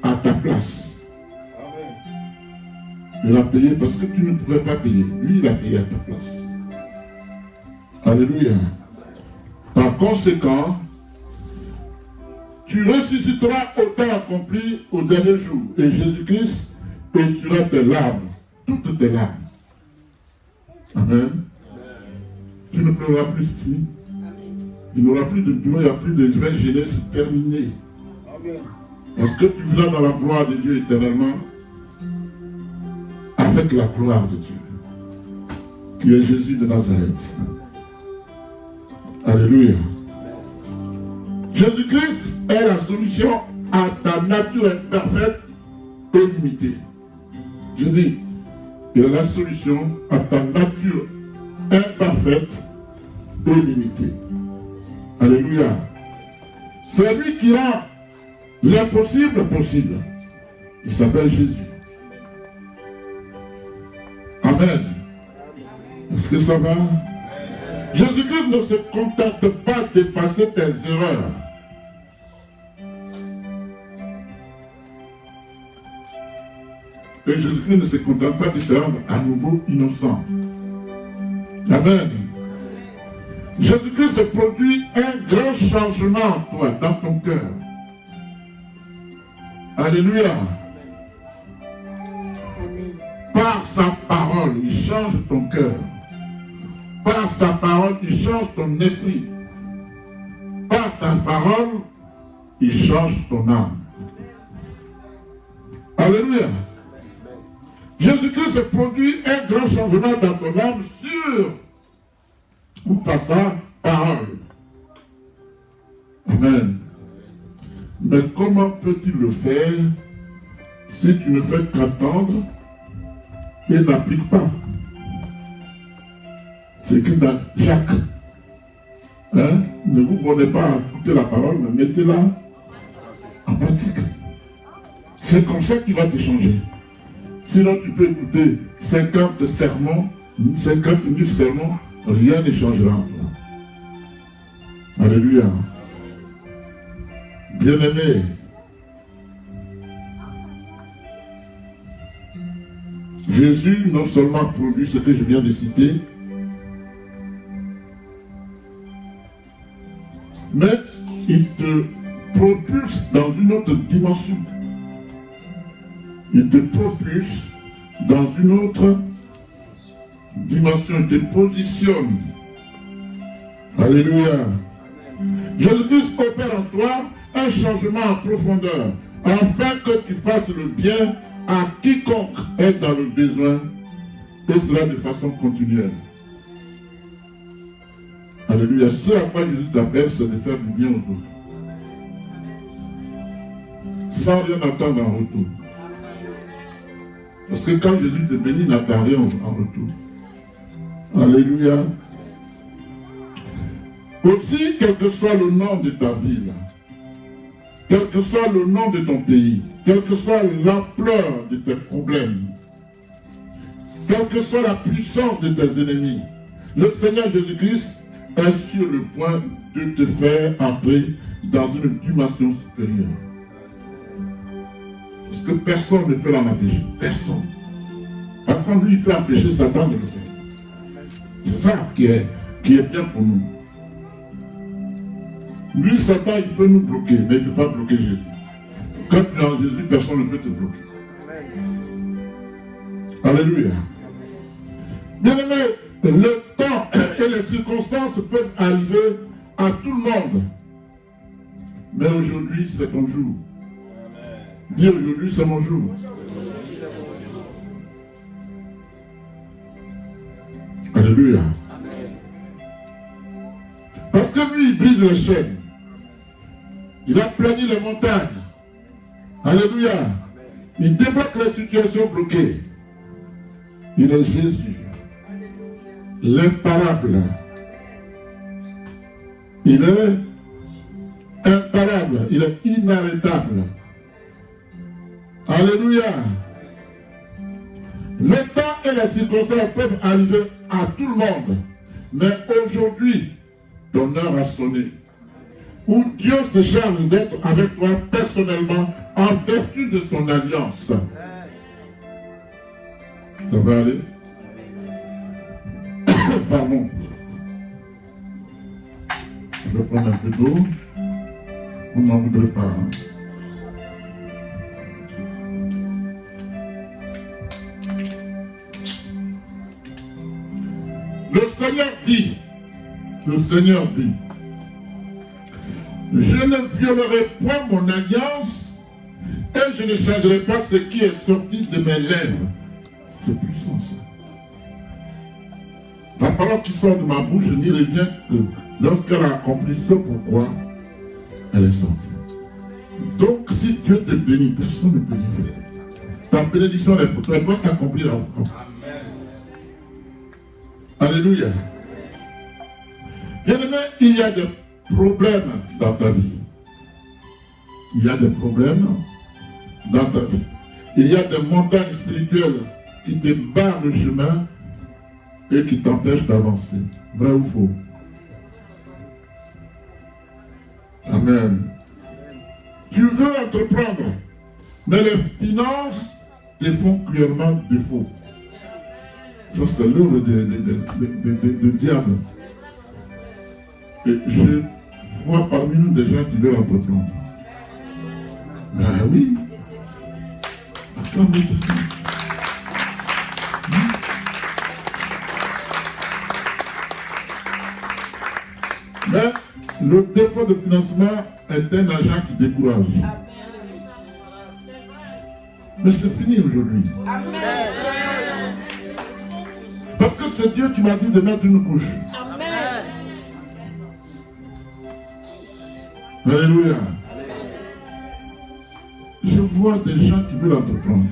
à ta place. Il a payé parce que tu ne pouvais pas payer. Lui, il a payé à ta place. Alléluia. Par conséquent, tu ressusciteras au temps accompli au dernier jour. Et Jésus-Christ essuiera tes larmes, toutes tes larmes. Amen. Tu ne pleureras plus, c'est fini. Il n'y aura plus de douleur, il n'y a plus de joie gênée, c'est terminé. Parce que tu vivras dans la gloire de Dieu éternellement avec la gloire de Dieu, qui est Jésus de Nazareth. Alléluia. Jésus-Christ est la solution à ta nature imparfaite et limitée. Je dis, il est la solution à ta nature imparfaite et limitée. Alléluia. C'est lui qui rend l'impossible possible. Il s'appelle Jésus. Amen. Est-ce que ça va? Jésus-Christ ne se contente pas d'effacer tes erreurs. Et Jésus-Christ ne se contente pas de te rendre à nouveau innocent. Amen. Jésus-Christ produit un grand changement en toi, dans ton cœur. Alléluia. Amen. Par sa parole, il change ton cœur. Par sa parole, il change ton esprit. Par ta parole, il change ton âme. Alléluia. Jésus-Christ produit un grand changement dans ton âme sur ou par sa parole. Amen. Mais comment peut-il le faire si tu ne fais qu'attendre et n'appliques pas? C'est écrit dans Jacques. Hein? Ne vous prenez pas à écouter la parole, mais mettez-la en pratique. C'est comme ça qu'il va te changer. Sinon, tu peux écouter 50 sermons, 50 000 sermons, rien ne changera en toi. Alléluia. Bien-aimé, Jésus non seulement produit ce que je viens de citer, mais il te propulse dans une autre dimension. Il te propulse dans une autre dimension, il te positionne. Alléluia. Jésus-Christ opère en toi un changement en profondeur, afin que tu fasses le bien à quiconque est dans le besoin, et cela de façon continuelle. Alléluia. Ce à quoi Jésus t'appelle, c'est de faire du bien aux autres. Sans rien attendre en retour. Parce que quand Jésus te bénit, il n'attend rien en retour. Alléluia. Aussi, quel que soit le nom de ta ville, quel que soit le nom de ton pays, quelle que soit l'ampleur de tes problèmes, quelle que soit la puissance de tes ennemis, le Seigneur Jésus-Christ est sur le point de te faire entrer dans une dimension supérieure. Parce que personne ne peut l'en empêcher. Personne. Par contre, lui, il peut empêcher Satan de le faire. C'est ça qui est bien pour nous. Lui, Satan, il peut nous bloquer, mais il ne peut pas bloquer Jésus. Quand tu es en Jésus, personne ne peut te bloquer. Alléluia. Bien-aimé, le temps et les circonstances peuvent arriver à tout le monde. Mais aujourd'hui, c'est ton jour. Dis aujourd'hui, c'est mon jour. Alléluia. Parce que lui, il brise les chaînes. Il a plani les montagnes. Alléluia. Il débloque les situations bloquées. Il est Jésus. L'imparable. Il est imparable. Il est inarrêtable. Alléluia. Le temps et les circonstances peuvent arriver à tout le monde. Mais aujourd'hui, ton heure a sonné. Où Dieu se charge d'être avec toi personnellement en vertu de son alliance. Ça va aller? Pardon. Je vais prendre un peu d'eau. Vous n'en voudrez pas. Hein? Le Seigneur dit, je ne violerai point mon alliance et je ne changerai pas ce qui est sorti de mes lèvres. C'est puissant ça. La parole qui sort de ma bouche, je n'irai bien que lorsqu'elle a accompli ce pourquoi elle est sortie. Donc si Dieu te bénit, personne ne peut rien faire. Ta bénédiction est pour toi, elle doit s'accomplir encore. Alléluia. Bien-aimé, il y a des problèmes dans ta vie. Il y a des problèmes dans ta vie. Il y a des montagnes spirituelles qui te barrent le chemin et qui t'empêchent d'avancer. Vrai ou faux? Amen. Tu veux entreprendre, mais les finances te font cruellement défaut. Ça, c'est l'œuvre de diable. Et je vois parmi nous des gens qui veulent entreprendre. Ben oui. Acclamez-le. Mais le défaut de financement est un agent qui décourage. Mais c'est fini aujourd'hui. Parce que c'est Dieu qui m'a dit de mettre une couche. Alléluia. Je vois des gens qui veulent entreprendre.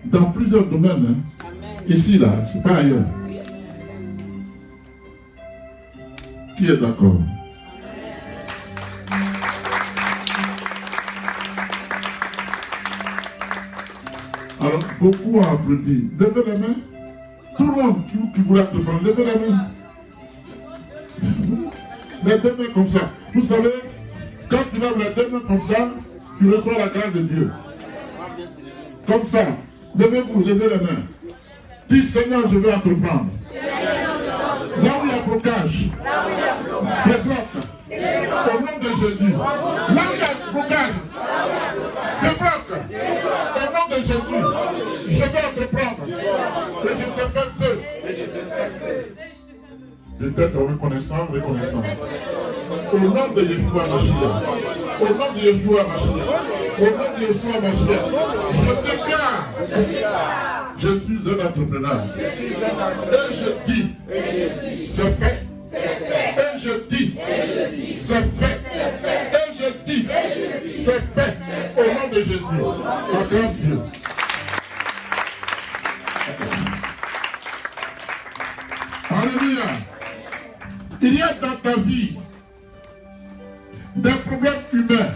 Dans plusieurs domaines. Hein. Ici, là, c'est pas ailleurs. Qui est d'accord? Alors, beaucoup ont applaudi. Levez la main. Tout le monde qui voulait entreprendre, levez la main. Les deux mains comme ça. Vous savez, quand tu lèves les deux mains comme ça, tu reçois la grâce de Dieu. Comme ça. Levez-vous, levez les mains. Dis Seigneur, je veux entreprendre. Là où il y a blocage, débloque. Au nom de Jésus. Là où il y a blocage, débloque. Au nom de Jésus. Je vais entreprendre. Et je te fais feu. Je t'être reconnaissant. Au nom de Yeshua Mashiach. Au nom de Yeshua Mashiach. Au nom de Yeshua Mashiach. Je déclare. Je suis un entrepreneur. Et je dis, c'est fait. Et je dis, c'est fait. Et je dis, c'est fait. Au nom de Jésus. Acclame Dieu. Alléluia. Il y a dans ta vie des problèmes humains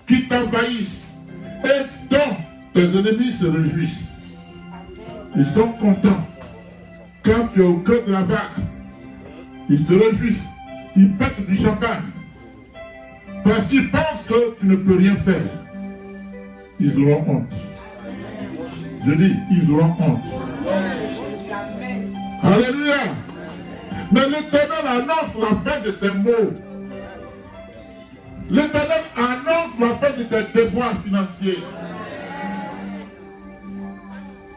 qui t'envahissent et dont tes ennemis se réjouissent. Ils sont contents. Quand tu es au cœur de la vague, ils se réjouissent. Ils pètent du champagne. Parce qu'ils pensent que tu ne peux rien faire. Ils auront honte. Je dis, ils auront honte. Alléluia. Mais l'Éternel annonce la fin de ces mots. L'Éternel annonce la fin de tes déboires financiers.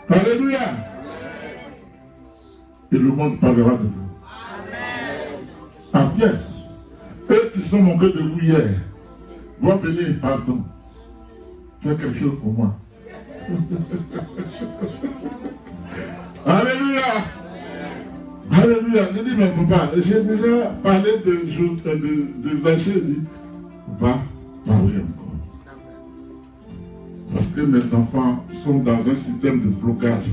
Alléluia. Et le monde parlera de vous. Ah bien, eux qui sont moqués de vous hier, doivent venir, pardon. Fais quelque chose pour moi. Alléluia. Alléluia. Je dis, mais papa, j'ai déjà parlé des achats. Je dis, va parler encore. Parce que mes enfants sont dans un système de blocage.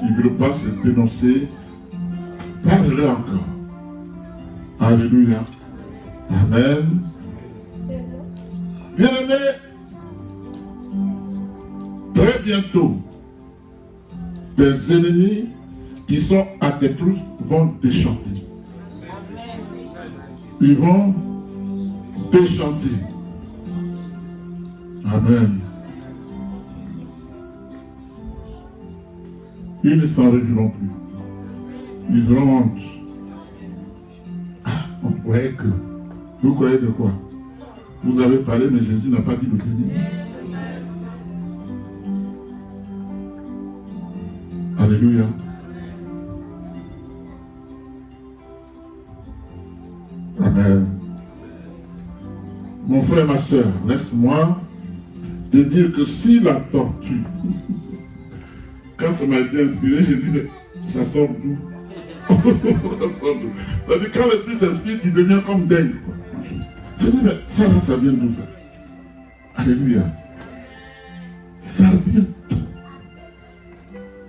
Ils ne veulent pas se dénoncer. Parle-leur encore. Alléluia. Amen. Bien-aimés, très bientôt, tes ennemis qui sont à tes trousses vont déchanter. Ils vont déchanter. Amen. Ils ne s'en réjouiront plus. Ils auront honte. Ah, on croyait que. Vous croyez de quoi? Vous avez parlé, mais Jésus n'a pas dit de tenir. Alléluia. Amen. Mon frère, ma soeur, laisse-moi te dire que si la tortue, quand ça m'a été inspiré, j'ai dit, mais ça sort d'où? Ça sort d'où? C'est-à-dire, quand l'esprit t'inspire, tu deviens comme dingue. J'ai dit, mais ça là, ça vient d'où ça? Alléluia. Ça vient d'où?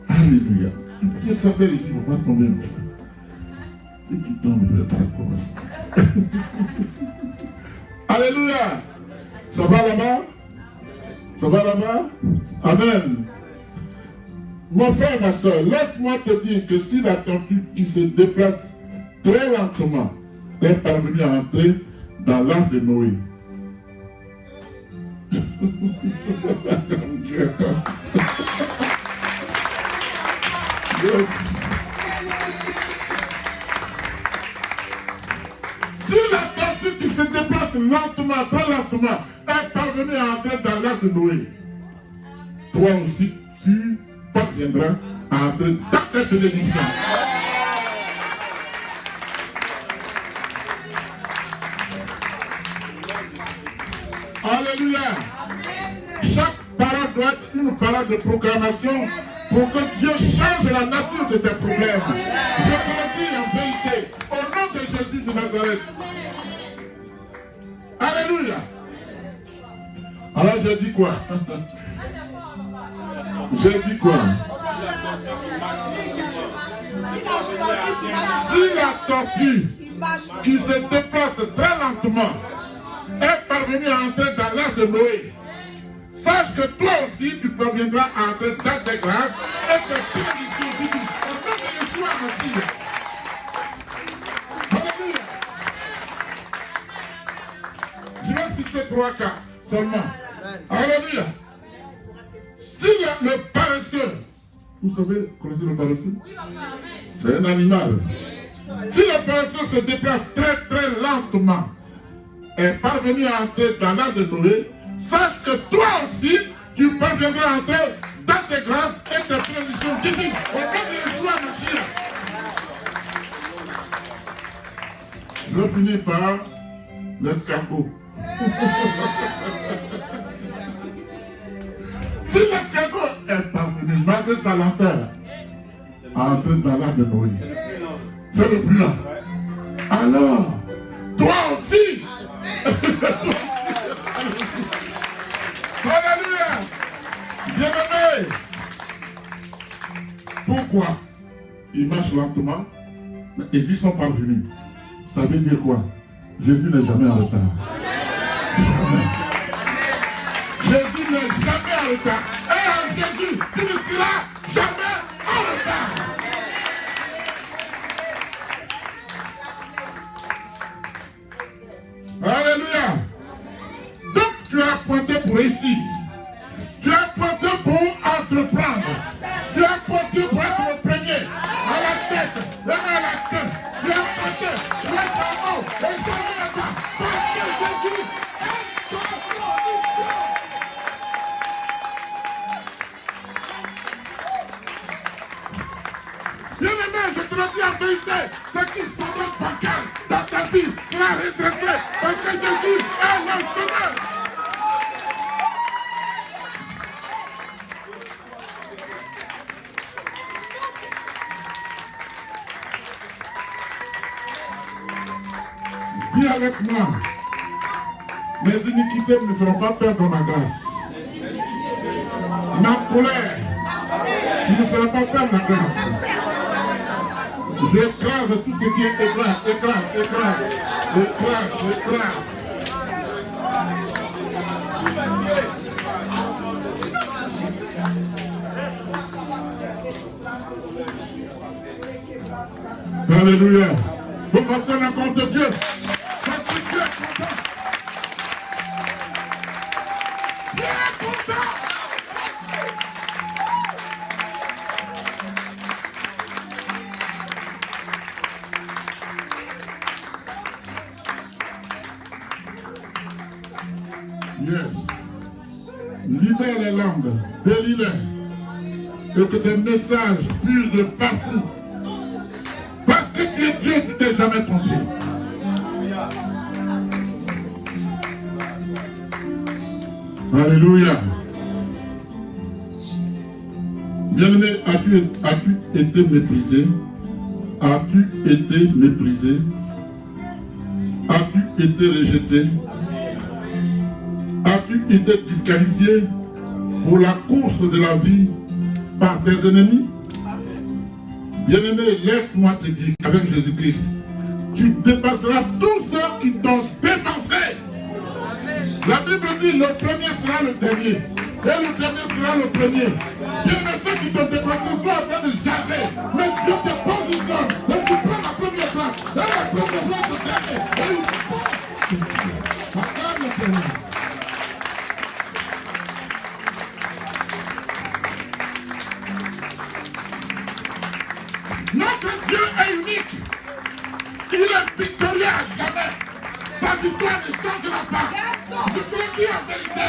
Alléluia. Peut-être ça fait ici, il ne faut pas tomber. C'est qui tombe, je vais pas commencer. Alléluia. Ça va là-bas? Ça va là-bas? Amen. Mon frère, ma soeur, laisse-moi te dire que si la tortue qui se déplace très lentement est parvenue à entrer dans l'arche de Noé. Yes. Si la se déplace lentement, très lentement, est parvenu à entrer dans l'arche de Noé, toi aussi, tu parviendras à entrer dans la bénédiction. Alléluia. Chaque parole doit être une parole de proclamation pour que Dieu change la nature de tes problèmes. Je te le dis en vérité, au nom de Jésus de Nazareth. Alléluia. Alors j'ai dit quoi? J'ai dit quoi? Si la tortue qui se déplace très lentement est parvenue à entrer dans l'arche de Noé, sache que toi aussi tu parviendras à entrer dans tes grâces et tes bénédictions divines. Au nom de Yeshua Mashiach. Alléluia. Je vais citer 3 cas seulement. Alléluia. Si le paresseux, vous savez, connaissez le paresseux? C'est un animal. Si le paresseux se déplace très très lentement, est parvenu à entrer dans l'arche de Noé, sache que toi aussi, tu parviendras à entrer dans tes grâces et tes bénédictions divines. Au nom de Yeshua Mashiach. Je finis par l'escargot. Si l'escargot est parvenu, malgré sa lenteur, à entrer dans l'arche de Noé, c'est le plus lent. Alors, toi aussi, alléluia, bien-aimé. Pourquoi ils marchent lentement, mais ils y sont parvenus? Ça veut dire quoi? Jésus n'est jamais en retard. Jésus n'est jamais en retard. Et en Jésus, tu ne seras jamais en retard. Alléluia. Donc tu as pointé pour réussir. Tu as pointé pour entreprendre. Tu as pointé pour être le premier. À la tête, et à la queue. Tu as pointé pour être en haut. Et jamais à ça. Parce que Jésus est ton glorifié. Bien-aimé, je te le dis en vérité, ce qui semble bancal dans ta vie sera redressé parce que Jésus est le chemin. Dis avec moi, mes iniquités ne me feront pas perdre ma grâce. Ma colère ne me fera pas perdre ma grâce. J'écrase tout ce qui est écrase. Alléluia. Vous passez la compte de Dieu. Parce que Dieu est content. Dieu est content. Yes. Libère les langues, délie-les, et que tes messages fusent de partout. Parce que tu es Dieu, tu t'es jamais trompé. Alléluia. Bien-aimé, as-tu été méprisé? As-tu été méprisé? As-tu été rejeté? As-tu été disqualifié pour la course de la vie par tes ennemis? Bien-aimé, laisse-moi te dire qu'avec Jésus-Christ, tu dépasseras tous ceux qui t'ont dépassé. La Bible dit le premier sera le dernier. Et le dernier sera le premier. Bien-aimé, ceux qui t'ont dépassé sont en train de jaser. Mais Dieu te positionne. Et tu prends la première place. Et la première place te gagne. Et il te prend. Acclame le Seigneur. Notre Dieu est unique. Il est victorieux à jamais. Sa victoire ne changera pas. Je te le dis en vérité.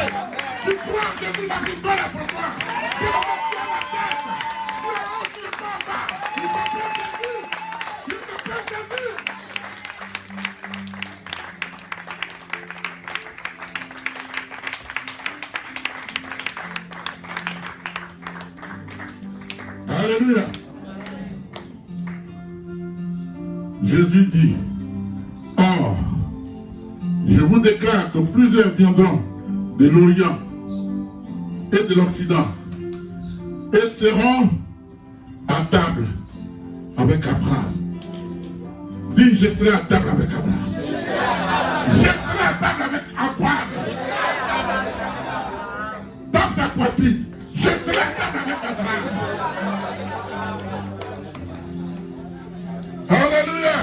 Tu crois en Jésus, la victoire est pour toi. Tu as la tête. Tu as honte, tu ne pars pas. Il s'appelle Jésus. Il s'appelle Jésus. Alléluia. Jésus dit, or, je vous déclare que plusieurs viendront de l'Orient et de l'Occident et seront à table avec Abraham. Dis, je serai à table avec Abraham. Je serai à table avec Abraham. Tape ta poitrine. Je serai à table avec Abraham. Alléluia.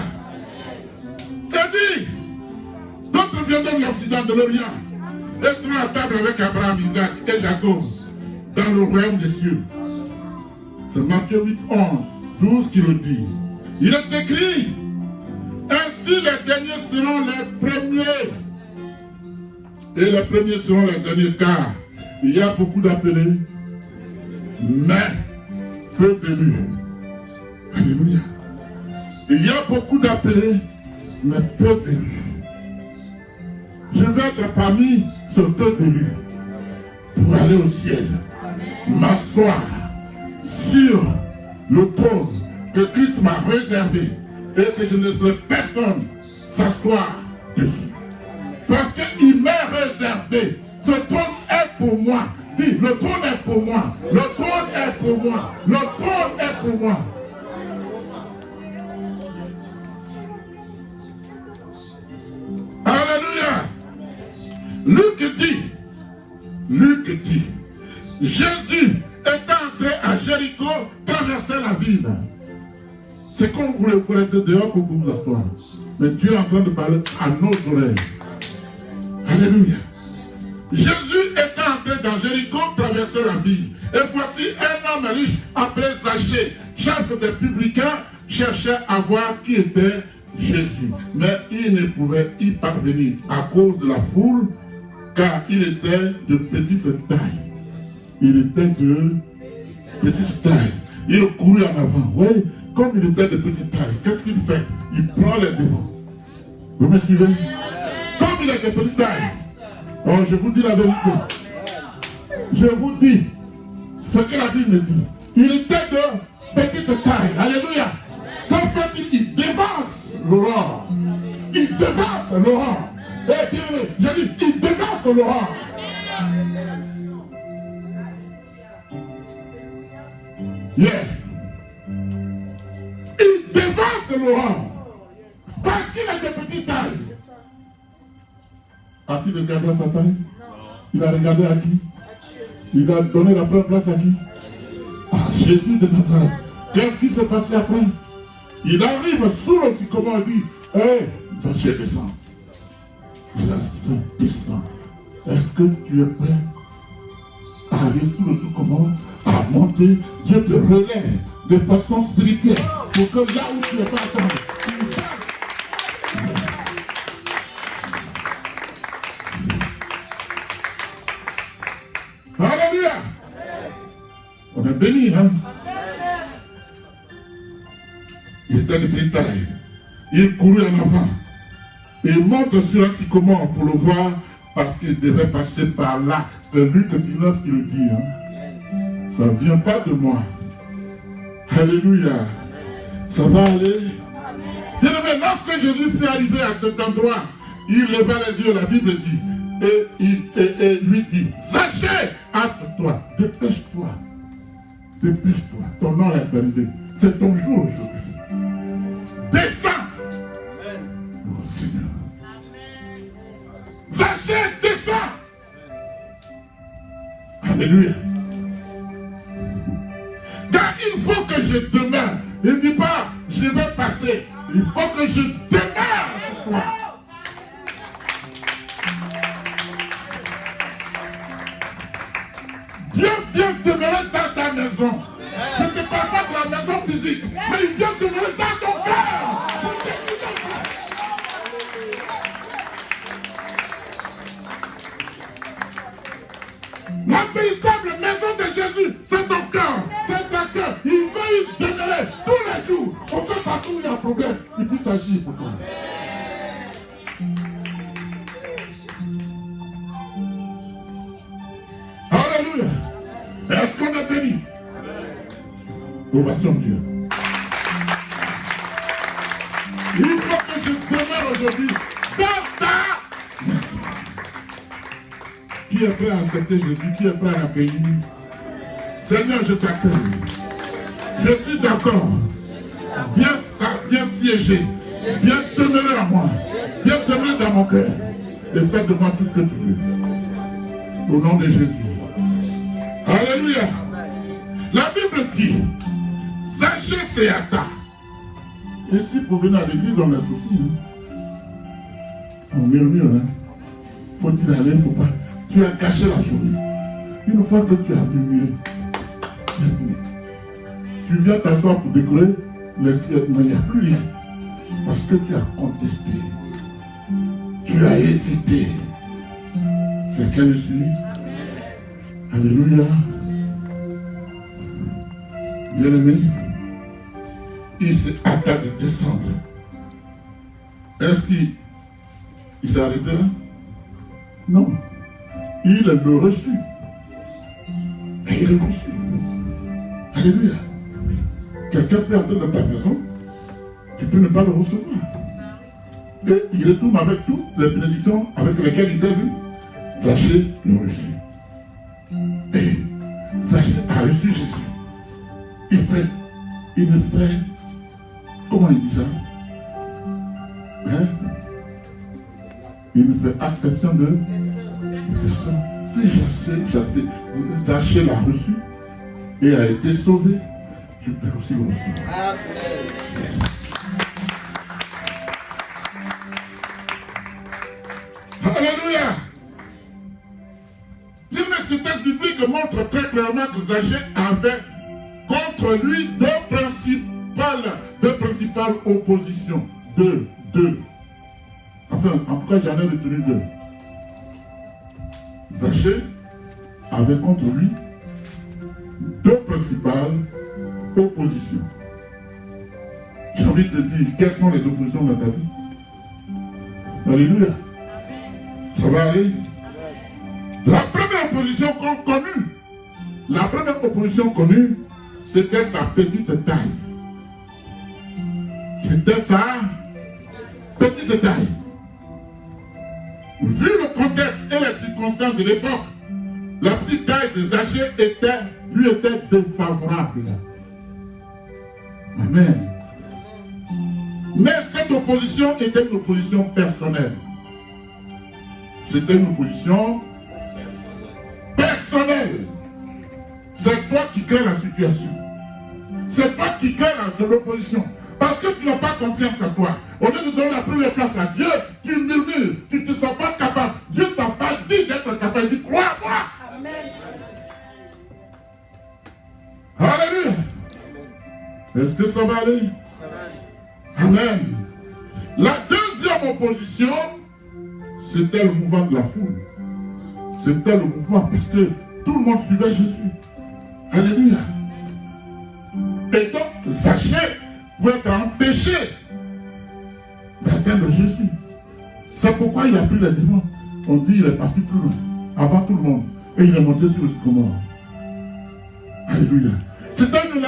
Et dit, d'autres viendront de l'Occident, de l'Orient, et seront à table avec Abraham, Isaac et Jacob dans le royaume des cieux. C'est Matthieu 8, 11, 12 qui le dit. Il est écrit, ainsi les derniers seront les premiers, et les premiers seront les derniers, car il y a beaucoup d'appelés, mais peu d'élus. Alléluia. Il y a beaucoup d'appelés, mais peu d'élus. Je vais être parmi ce peu d'élus pour aller au ciel, m'asseoir sur le trône que Christ m'a réservé et que je ne laisserai personne s'asseoir dessus. Parce qu'il m'a réservé. Ce trône est pour moi. Dis, le trône est pour moi. Le trône est pour moi. Le trône est pour moi. Alléluia. Luc dit, Jésus étant entré à Jéricho, traversait la ville. C'est comme vous le connaissez dehors pour vous asseoir. Mais Dieu est en train de parler à nos oreilles. Alléluia. Jésus étant entré dans Jéricho, traversait la ville. Et voici un homme riche appelé Zachée, chef des publicains, cherchait à voir qui était Jésus. Mais il ne pouvait y parvenir à cause de la foule, car il était de petite taille. Il était de petite taille. Il courut en avant. Oui, comme il était de petite taille, qu'est-ce qu'il fait? Il prend les devants. Vous me suivez? Comme il est de petite taille. Oh, je vous dis la vérité. Je vous dis ce que la Bible me dit. Il était de petite taille. Alléluia. Qu'en fait-il? Il dévance l'aurore. Il dévance l'aurore. Eh bien, je dis, il dévance l'aurore. Yeah. Il dévance l'aurore. Parce qu'il est de petite taille. A-t-il regardé à sa taille? Il a regardé à qui? Il a donné la première place à qui? À Jésus de Nazareth. Qu'est-ce qui s'est passé après? Il arrive sous le sycomore et dit, hé, Zachée, descends. Il a dit, descends. Est-ce que tu es prêt à aller sous le sycomore, à monter? Dieu te relève de façon spirituelle pour que là où tu es pas attendu, Alléluia. On est béni, hein? Il était de petite taille. Il courut en avant. Il monte sur un sycomore pour le voir parce qu'il devait passer par là. C'est Luc 19 qui le dit. Hein? Ça ne vient pas de moi. Alléluia. Ça va aller. Bien aimé, lorsque Jésus fut arrivé à cet endroit, il leva les yeux, la Bible dit, et lui dit, Zachée, hâte-toi, dépêche-toi, dépêche-toi, ton heure est arrivée, c'est ton jour aujourd'hui. Descends. Oh Seigneur. Zachée, descends. Alléluia. Car il faut que je demeure. Il ne dit pas, je vais passer. Il faut que je demeure ce soir. Dieu vient demeurer dans ta maison. Je ne te parle pas de la maison physique, mais il vient demeurer dans ton cœur. demeurer tous les jours, pour que partout où il y a un problème, il puisse agir pour toi. Alléluia. Est-ce qu'on est béni? Ovation de Dieu. Il faut que je demeure aujourd'hui dans ta maison. Qui est prêt à accepter Jésus? Qui est prêt à l'accueillir? Seigneur, je t'accueille. Je suis d'accord. Viens siéger. Viens demeurer à moi. Viens demeurer dans mon cœur. Et fais de moi tout ce que tu veux. Au nom de Jésus. Alléluia. La Bible dit, Zachée s'éhata. Et si pour venir à l'église, on a souci. On murmure. Faut-il aller, faut pas. Tu as caché la journée. Une fois que tu as murmuré, tu viens t'asseoir pour décorer les cieux, mais il n'y a plus rien. Parce que tu as contesté. Tu as hésité. Quelqu'un me suit? Alléluia. Bien-aimé, il s'est hâté de descendre. Est-ce qu'il s'est arrêté là? Non. Il le reçut. Et il le reçut. Alléluia. Quelqu'un peut entrer dans ta maison, tu peux ne pas le recevoir. Et il retourne avec toutes les bénédictions avec lesquelles il t'a vu. Zachée le reçut. Et Zachée a reçu Jésus. Il me fait, comment il dit ça? Hein? Il me fait acception de personne. Si Zachée l'a reçu et a été sauvé, tu peux aussi le recevoir. Yes. Alléluia. Le texte biblique montre très clairement que Zachée avait contre lui deux principales oppositions. Deux. Enfin, en tout cas, j'en ai retenu deux. Zachée avait contre lui deux principales oppositions. J'ai envie de te dire, quelles sont les oppositions dans ta vie? Alléluia. Ça va aller? La première opposition connue, c'était sa petite taille. C'était sa petite taille. Vu le contexte et les circonstances de l'époque, la petite taille de Zachée lui était défavorable. Amen. Mais cette opposition était une opposition personnelle. C'était une opposition personnelle. C'est toi qui crée la situation. C'est toi qui crée l'opposition. Parce que tu n'as pas confiance en toi. Au lieu de donner la première place à Dieu, tu murmures, tu ne te sens pas capable. Dieu ne t'a pas dit d'être capable. Il dit, crois-moi. Amen. Alléluia. Est-ce que ça va aller? Amen. La deuxième opposition, c'était le mouvement de la foule. C'était le mouvement parce que tout le monde suivait Jésus. Alléluia. Et donc, Zachée pouvait être empêché d'atteindre Jésus. C'est pourquoi il a pris les devants. On dit qu'il est parti plus loin, avant tout le monde. Et il est monté sur le sycomore. Alléluia. C'était une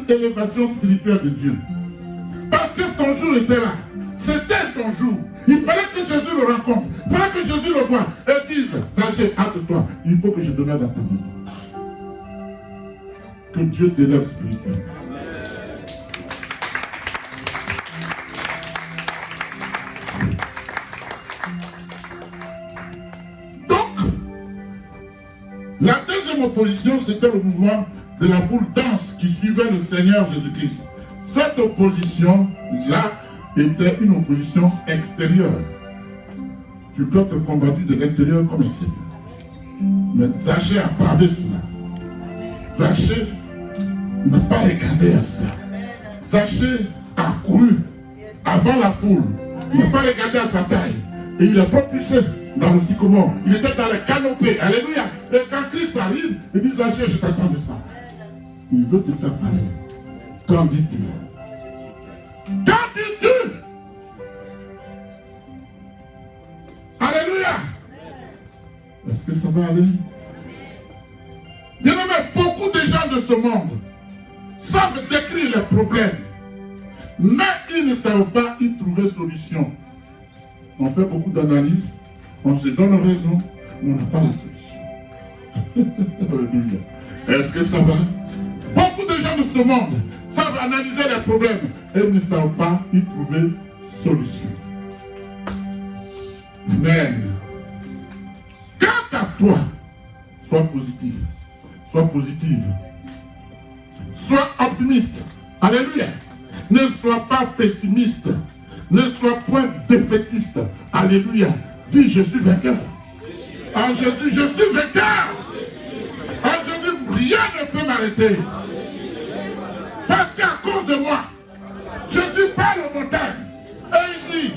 élévation spirituelle de Dieu. Parce que son jour était là. C'était son jour. Il fallait que Jésus le rencontre. Il fallait que Jésus le voie. Et dise, Zachée, hâte-toi. Il faut que je demeure dans ta maison. Que Dieu t'élève spirituellement. Donc, la deuxième opposition, c'était le mouvement de la foule dense qui suivait le Seigneur Jésus-Christ. Cette opposition-là était une opposition extérieure. Tu peux être combattu de l'intérieur comme l'extérieur. Mais Zachée a bravé cela. Zachée n'a pas regardé à ça. Zachée a couru avant la foule. Il n'a pas regardé à sa taille. Et il est propulsé dans le sycomore. Il était dans les canopées. Alléluia. Et quand Christ arrive, il dit, Zachée, je t'attends de ça. Il veut te faire parler. Qu'en dis-tu? Qu'en dis-tu? Alléluia. Est-ce que ça va aller? Bien aimé, beaucoup de gens de ce monde savent décrire les problèmes, mais ils ne savent pas y trouver solution. On fait beaucoup d'analyses, on se donne raison, mais on n'a pas la solution. Alléluia. Est-ce que ça va? Beaucoup de gens de ce monde savent analyser les problèmes et ne savent pas y trouver solution. Amen. Quant à toi, sois positif, sois positive, sois optimiste. Alléluia. Ne sois pas pessimiste, ne sois point défaitiste. Alléluia. Dis, je suis vainqueur. En Jésus, je suis vainqueur. En Jésus, rien ne peut m'arrêter. Parce qu'à cause de moi, Jésus parle aux montagnes. Et il dit,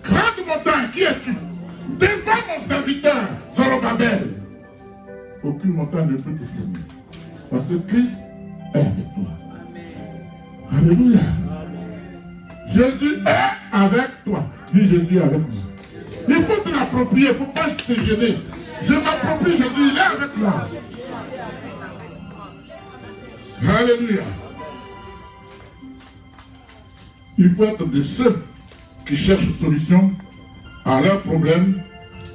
grande montagne, qui es-tu? Devant mon serviteur, Zorobabel. Aucune montagne ne peut te freiner. Parce que Christ est avec toi. Alléluia. Jésus est avec toi. Dis, Jésus est avec moi. Il faut te l'approprier, il ne faut pas te gêner. Je m'approprie Jésus, il est avec moi. Alléluia. Il faut être de ceux qui cherchent une solution à leurs problèmes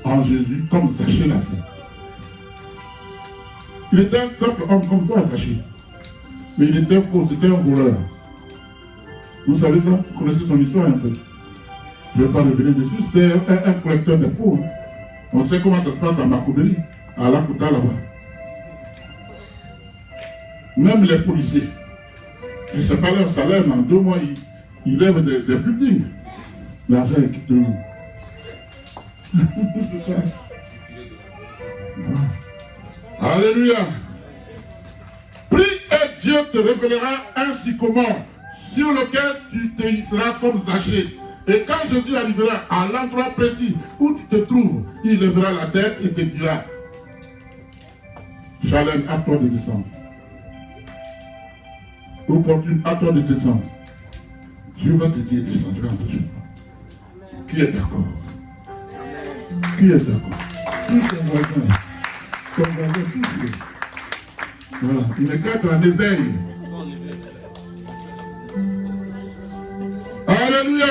en Jésus, comme Zachée l'a fait. Il était un simple homme comme toi, Zachée. Mais il était faux, c'était un voleur. Vous savez ça? Vous connaissez son histoire un peu. Je ne vais pas revenir dessus. C'était un collecteur d'impôts. On sait comment ça se passe à Makobeli, à Lakuta là-bas. Même les policiers, et ce n'est pas leur salaire, mais en 2 mois, ils lèvent des buildings. L'argent est quitté où? C'est ça. Alléluia. Prie et Dieu te révélera un sycomore sur lequel tu te hisseras comme Zachée. Et quand Jésus arrivera à l'endroit précis où tu te trouves, il lèvera la tête et te dira, Chalem, à toi de descendre. Opportune, à toi de descendre. Dieu va te dire, descendrai en Jésus. Qui est d'accord? Qui est d'accord? Tout ton voisin. Ton voisin, tout. Voilà, il n'est qu'à être en éveil. Alléluia.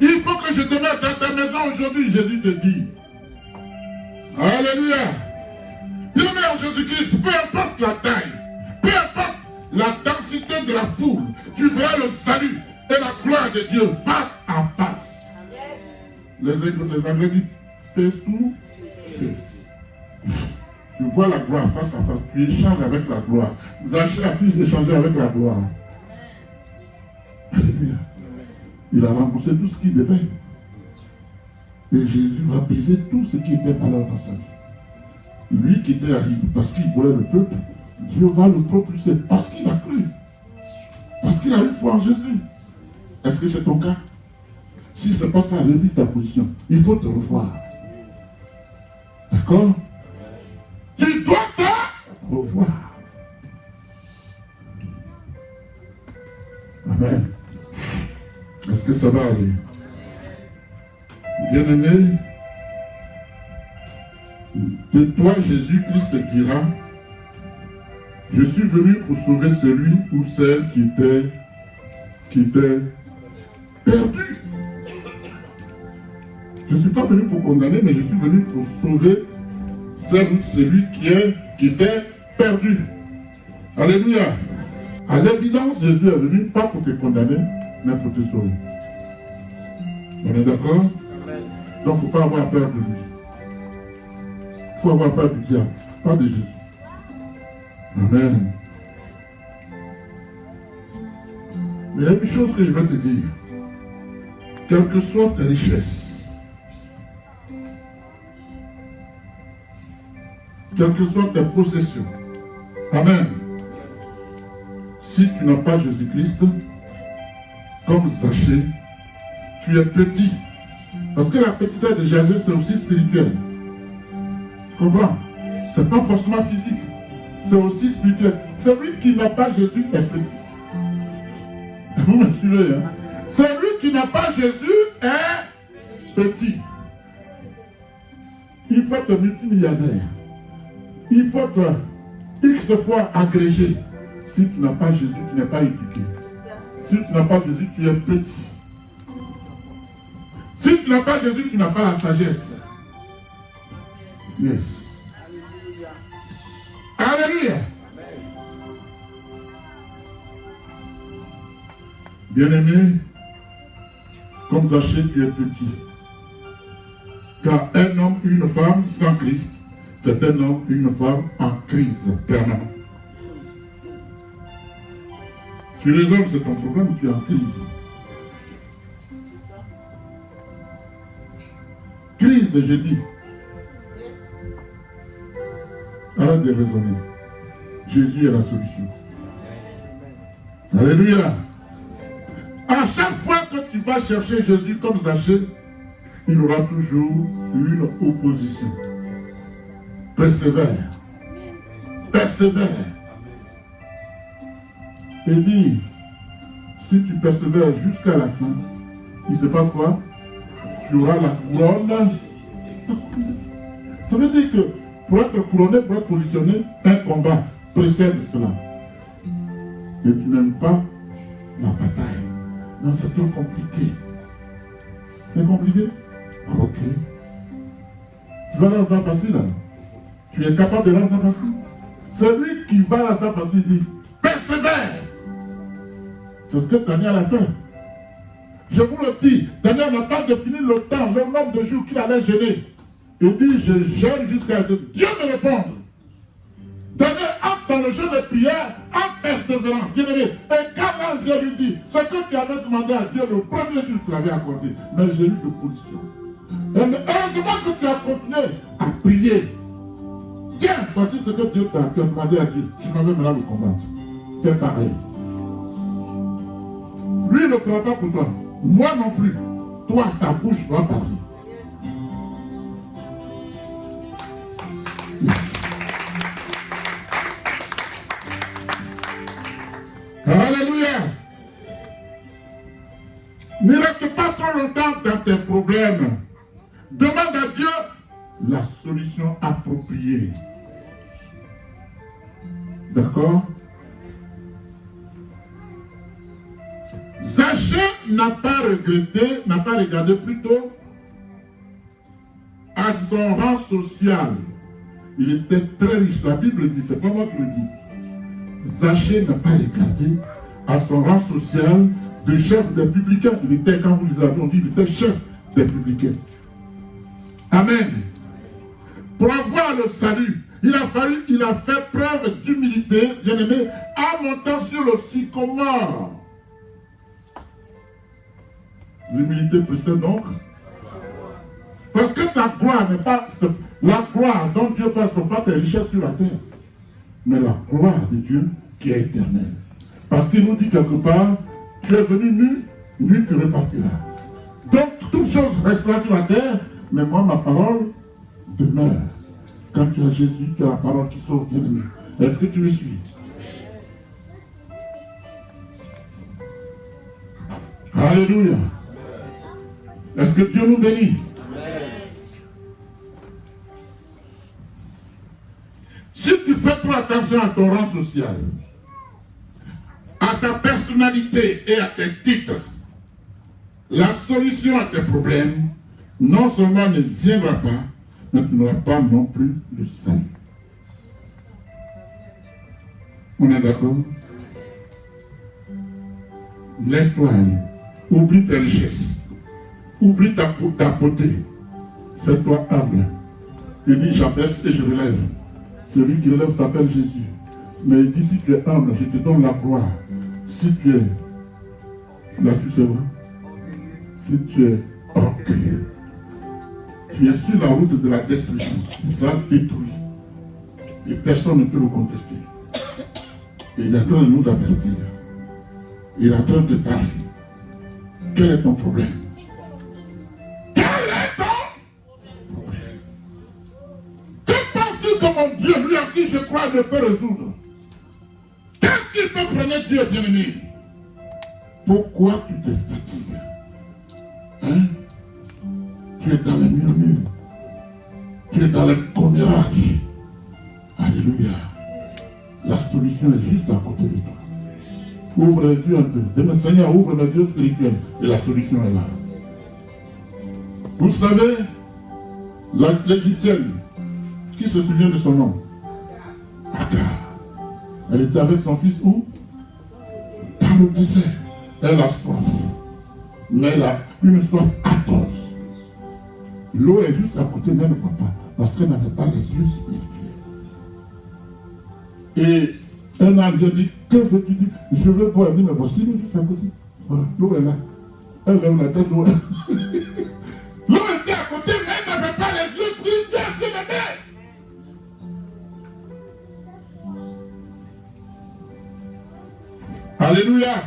Il faut que je demeure dans ta maison aujourd'hui, Jésus te dit. Alléluia. Demeure en Jésus-Christ, peu importe la taille, peu importe la densité de la foule, tu verras le salut et la gloire de Dieu face à face. Les Anglais disent face to face. Tu vois la gloire face à face, tu échanges avec la gloire. Zachée a pu échanger avec la gloire. Alléluia. Il a remboursé tout ce qu'il devait. Et Jésus va briser tout ce qui était malheur dans sa vie. Lui qui était arrivé parce qu'il voulait le peuple, Dieu va le propulser parce qu'il a cru. Parce qu'il a eu foi en Jésus. Est-ce que c'est ton cas? Si ce n'est pas ça, révise ta position. Il faut te revoir. D'accord? Tu dois te revoir. Amen. Est-ce que ça va aller? Bien-aimé, de toi Jésus-Christ te dira, je suis venu pour sauver celui ou celle qui était perdu. Je ne suis pas venu pour condamner, mais je suis venu pour sauver celle ou celui qui était perdu. Alléluia. À l'évidence, Jésus est venu pas pour te condamner, mais pour te sauver. On est d'accord? Donc il ne faut pas avoir peur de lui. Il faut avoir peur du diable, pas de Jésus. Amen. Mais il y a une chose que je vais te dire. Quelles que soient tes richesses, quelles que soient tes possessions, amen. Si tu n'as pas Jésus-Christ, comme Zachée, tu es petit. Parce que la petitesse de Jésus, c'est aussi spirituel. Tu comprends? Ce n'est pas forcément physique. C'est aussi spirituel. Celui qui n'a pas Jésus est petit. Vous me suivez, hein? Celui qui n'a pas Jésus est petit. Il faut être multimilliardaire. Il faut être X fois agrégé. Si tu n'as pas Jésus, tu n'es pas éduqué. Si tu n'as pas Jésus, tu es petit. Si tu n'as pas Jésus, tu n'as pas la sagesse. Yes. Alléluia. Bien-aimé, comme Zachée, tu es petit. Car un homme, une femme sans Christ, c'est un homme, une femme en crise permanente. Tu résolves, c'est ton problème, tu es en crise. Crise, je dis. Arrête de raisonner. Jésus est la solution. Alléluia. À chaque fois que tu vas chercher Jésus comme Zachée, il y aura toujours une opposition. Persévère. Persévère. Et dis, si tu persévères jusqu'à la fin, il se passe quoi? Tu auras la couronne. Ça veut dire que pour être couronné, pour être positionné, un combat précède cela. Mais tu n'aimes pas la bataille. Non, c'est trop compliqué. C'est compliqué? Ok. Tu vas dans ça facile alors. Tu es capable de rendre ça facile. Celui qui va dans ça facile dit, persévère. C'est ce que Daniel a fait. Je vous le dis, Daniel n'a pas défini le temps, le nombre de jours qu'il allait gêner. Il dit, je gêne jusqu'à ce que Dieu me réponde. Daniel entre dans le jeu de prière en persévérant. Bien aimé. Et quand Dieu lui dit, ce que tu avais demandé à Dieu le premier jour, tu l'avais accordé. Mais j'ai eu de position. Et heureusement que tu as continué à prier. Tiens, voici ce que Dieu t'a demandé à Dieu. Tu m'avais maintenant le combattre. Fais pareil. Lui ne le fera pas pour toi. Moi non plus. Toi, ta bouche doit parler. Alléluia. Ne reste pas trop longtemps dans tes problèmes. Demande à Dieu la solution appropriée. D'accord? Zachée n'a pas regretté, n'a pas regardé plutôt à son rang social. Il était très riche. La Bible dit, c'est pas moi qui le dis. Zachée n'a pas regardé à son rang social de chef des publicains. Il était, quand vous les avez dit, il était chef des publicains. Amen. Pour avoir le salut, il a fait preuve d'humilité, bien-aimé, en montant sur le sycomore. L'humilité précède donc. Parce que ta gloire n'est pas la gloire dont Dieu passe, ce n'est pas tes richesses sur la terre, mais la gloire de Dieu qui est éternelle. Parce qu'il nous dit quelque part, tu es venu nu, nu tu repartiras. Donc toute chose restera sur la terre, mais moi ma parole demeure. Quand tu as Jésus, tu as la parole qui sort bien de nous. Est-ce que tu me suis? Alléluia. Est-ce que Dieu nous bénit? Si tu fais trop attention à ton rang social, à ta personnalité et à tes titres, la solution à tes problèmes non seulement ne viendra pas, mais tu n'auras pas non plus le salut. On est d'accord? Laisse-toi aller. Oublie tes richesses. Oublie ta beauté. Fais-toi humble. Il dit, j'abaisse et je relève. Celui qui relève s'appelle Jésus. Mais il dit, si tu es humble, je te donne la gloire. Si tu es, la suite, si tu es orgueilleux, tu es sur la route de la destruction. Ça détruit. Et personne ne peut le contester. Et il est en train de nous avertir. Il est en train de parler. Quel est ton problème? Quel est ton problème? Que penses-tu que mon Dieu, lui à qui je crois, ne peut résoudre? Qu'est-ce qui peut freiner Dieu, bien-aimé? Pourquoi tu te fatigues? Hein? Tu es dans les murmures. Tu es dans les commérages. Alléluia. La solution est juste à côté de toi. Ouvre les yeux un peu. Demain, Seigneur, ouvre mes yeux spirituels. Et la solution est là. Vous savez, l'Égyptienne, qui se souvient de son nom? Agar. Elle était avec son fils où? Dans le désert. Elle a soif. Mais elle a une soif atroce. L'eau est juste à côté d'elle, papa, parce qu'elle n'avait pas les yeux spirituels. Et un âme vient dire, que veux-tu dire? Je veux boire. Elle dit, mais voici l'eau juste à côté. Voilà, l'eau est là. Elle lève la tête, l'eau est là. L'eau était à côté, mais elle n'avait pas les yeux spirituels, bien aimé. Alléluia.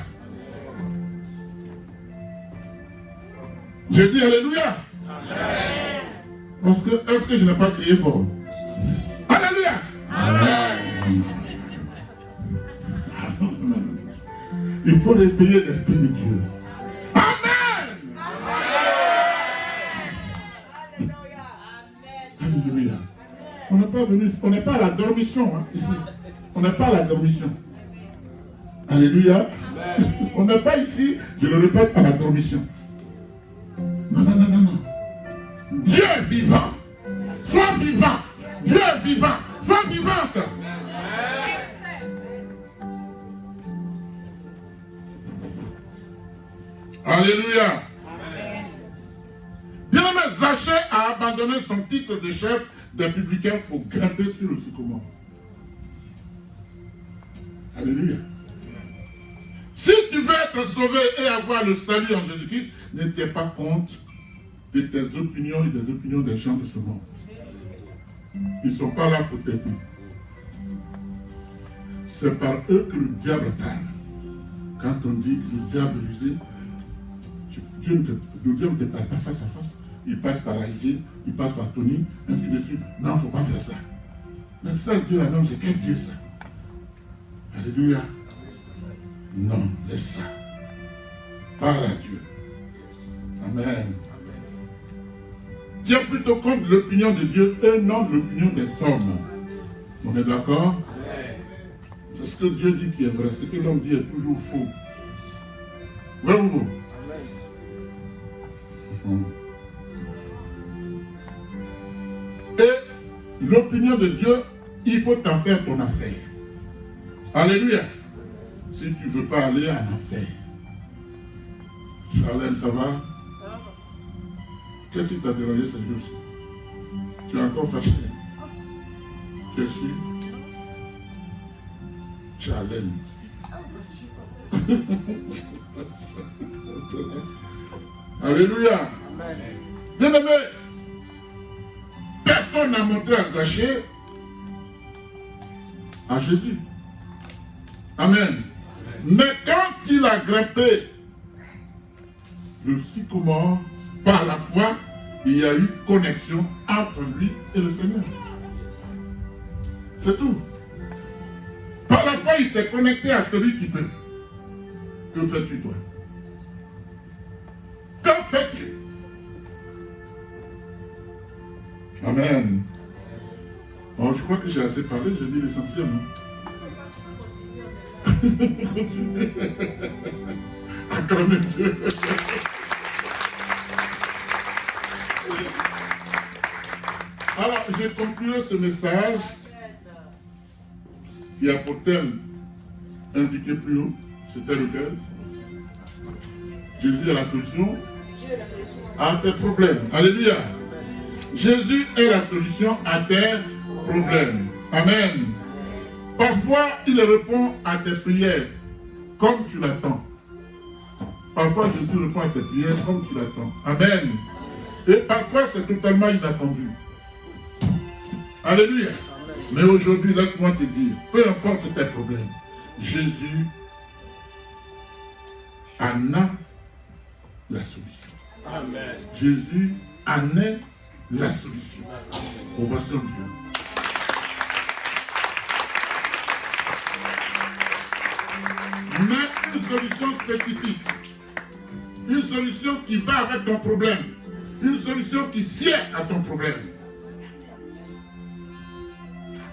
Je dis Alléluia. Amen. Parce que, est-ce que je n'ai pas crié fort? Alléluia. Amen. Il faut réveiller l'esprit de Dieu. Amen. Alléluia. On n'est pas venu, on n'est pas à la dormition, hein, ici. On n'est pas à la dormition. Alléluia. On n'est pas ici, je le répète, à la dormition. Non, non, non, non, non. Dieu est vivant. Sois vivant. Dieu est vivant. Sois vivante. Alléluia. Bien-aimé, Zachée a abandonné son titre de chef des publicains pour grimper sur le sycomore. Alléluia. Si tu veux être sauvé et avoir le salut en Jésus-Christ, ne tiens pas compte de tes opinions et des opinions des gens de ce monde. Ils ne sont pas là pour t'aider. C'est par eux que le diable parle. Quand on dit que le diable usé, le diable ne te parle pas face à face. Il passe par Aïe, il passe par Tony, ainsi de suite. Non, il ne faut pas faire ça. Mais ça, Dieu là même, c'est quel Dieu ça? Alléluia. Non, laisse ça. Parle à Dieu. Amen. Tiens plutôt compte de l'opinion de Dieu et non de l'opinion des hommes. On est d'accord? C'est ce que Dieu dit qui est vrai. Ce que l'homme dit est toujours faux. Vrai ou faux? Et l'opinion de Dieu, il faut t'en faire ton affaire. Alléluia. Si tu ne veux pas aller en affaire. Charlène, ça va? Qu'est-ce qui t'a dérangé ce jour-ci? Tu es encore fâché? Je suis Charlène. Alléluia. Bien aimé, personne n'a montré à Zachée à Jésus. Amen. Mais quand il a grimpé le sycomore, par la foi, il y a eu connexion entre lui et le Seigneur. C'est tout. Par la foi, il s'est connecté à celui qui peut. Que fais-tu, toi? Que fais-tu? Amen. Bon, je crois que j'ai assez parlé, j'ai dit l'essentiel. Acclamez Dieu. Alors, j'ai conclu ce message qui a pour thème indiqué plus haut. C'était lequel? Jésus est la solution à tes problèmes. Alléluia. Jésus est la solution à tes problèmes. Amen. Parfois, il répond à tes prières comme tu l'attends. Parfois, Jésus répond à tes prières comme tu l'attends. Amen. Et parfois, c'est totalement inattendu. Alléluia. Mais aujourd'hui, laisse-moi te dire, peu importe tes problèmes, Jésus en a la solution. Amen. Jésus en est la solution. Ovation de Dieu. Mais nous solution spécifique. Une solution qui va avec ton problème. Une solution qui sied à ton problème.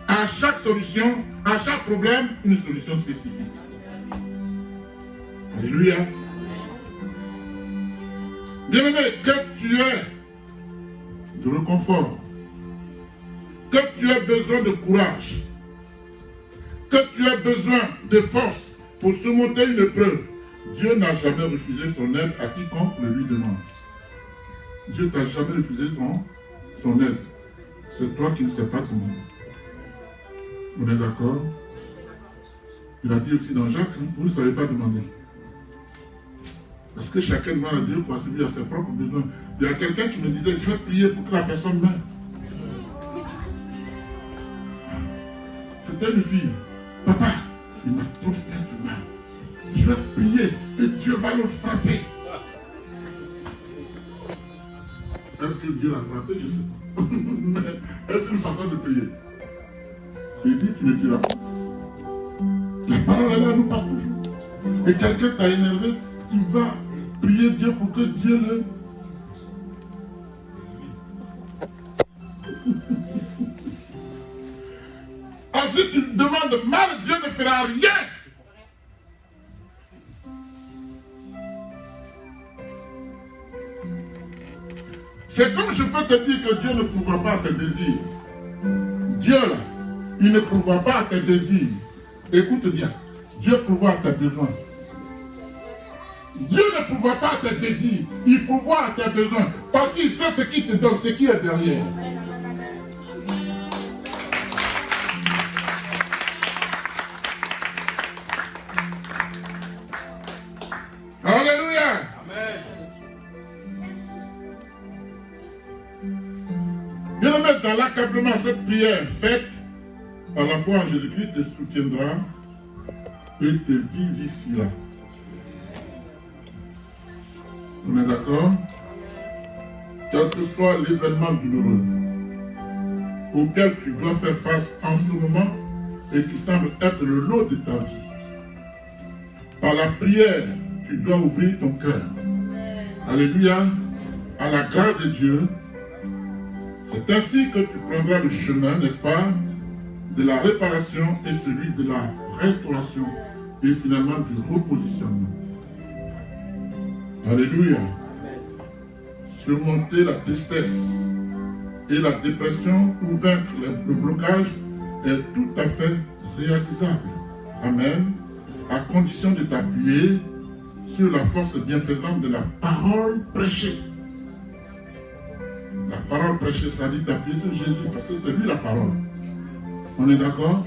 À chaque solution, à chaque problème, une solution spécifique. Alléluia. Bien-aimé, que tu aies de réconfort, que tu aies besoin de courage, que tu aies besoin de force pour surmonter une épreuve, Dieu n'a jamais refusé son aide à quiconque le lui demande. Dieu t'a jamais refusé son aide. C'est toi qui ne sais pas comment. On est d'accord? Il a dit aussi dans Jacques, vous ne savez pas demander. Parce que chacun demande à Dieu pour assouvir à ses propres besoins. Il y a quelqu'un qui me disait, je vais prier pour que la personne meure. C'était une fille. Papa, il m'a trop fait du mal. Je vais prier et Dieu va le frapper. Est-ce que Dieu l'a frappé? Je ne sais pas. Mais est-ce une façon de prier? Il dit qu'il ne tuera pas. La parole est là, nous pas toujours. Et quelqu'un t'a énervé, tu vas prier Dieu pour que Dieu le... Ensuite, tu demandes mal, Dieu ne fera rien. C'est comme je peux te dire que Dieu ne pourvoit pas à tes désirs. Dieu, là, il ne pourvoit pas à tes désirs. Écoute bien, Dieu pourvoit à tes besoins. Dieu ne pourvoit pas à tes désirs, il pourvoit à tes besoins. Parce qu'il sait ce qui te donne, ce qui est derrière. Alléluia. Amen. Bien aimé, dans l'accablement, cette prière faite à la foi en Jésus-Christ te soutiendra et te vivifiera. On est d'accord? Quel que soit l'événement douloureux auquel tu dois faire face en ce moment et qui semble être le lot de ta vie, par la prière, tu dois ouvrir ton cœur. Alléluia. À la grâce de Dieu. C'est ainsi que tu prendras le chemin, n'est-ce pas, de la réparation et celui de la restauration et finalement du repositionnement. Alléluia. Surmonter la tristesse et la dépression ou vaincre le blocage est tout à fait réalisable. Amen. À condition de t'appuyer sur la force bienfaisante de la parole prêchée. La parole prêchée, ça dit t'appuyer sur Jésus, parce que c'est lui la parole. On est d'accord?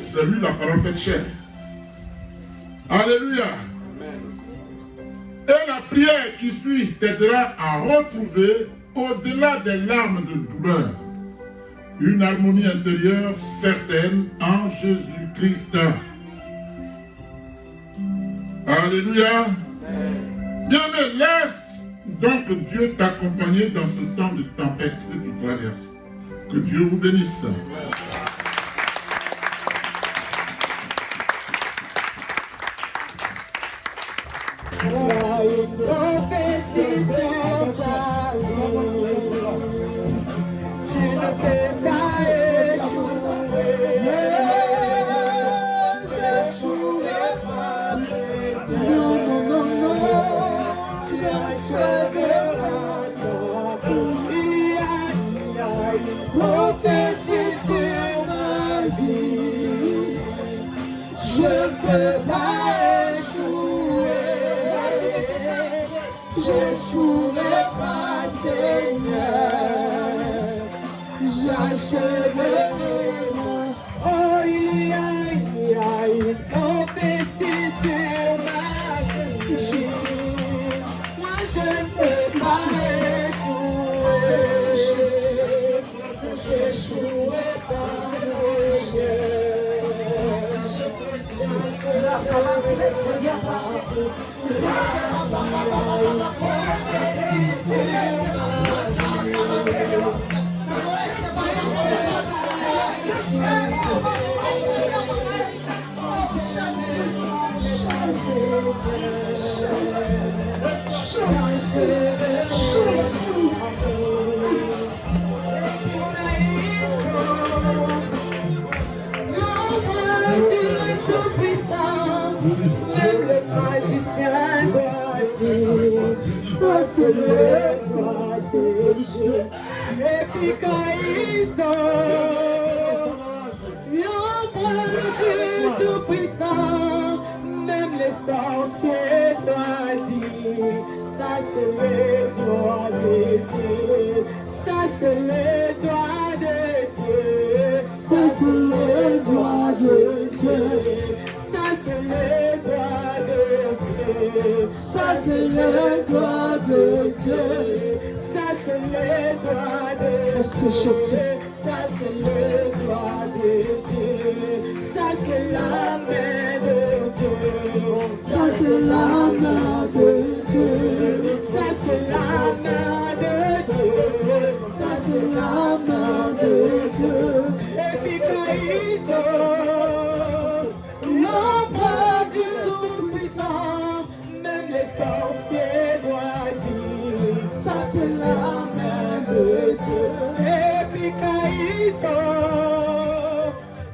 C'est lui la parole faite chair. Alléluia. Et la prière qui suit t'aidera à retrouver, au-delà des larmes de douleur, une harmonie intérieure certaine en Jésus-Christ. Alléluia. Bien, mais laisse donc Dieu t'accompagner dans ce temps de tempête que tu traverses. Que Dieu vous bénisse. Même le magicien doit dire, ça c'est le doigt de Dieu. Et puis quand ils sont l'ombre du Tout-Puissant, même les sorciers doivent dire, ça c'est le doigt de Dieu, ça c'est le doigt de Dieu, ça c'est le doigt de Dieu. Ça c'est le doigt de Dieu, ça c'est le doigt de Dieu, ça c'est le doigt de Dieu, ça c'est le doigt de Dieu, ça c'est la main de Dieu, ça c'est la main de Dieu, ça c'est la main de Dieu, ça c'est la main de Dieu. Et puis quand ils l'ombre du Tout-Puissant, même les sorciers doivent dire, ça c'est la main de Dieu. Et puis quand ils sont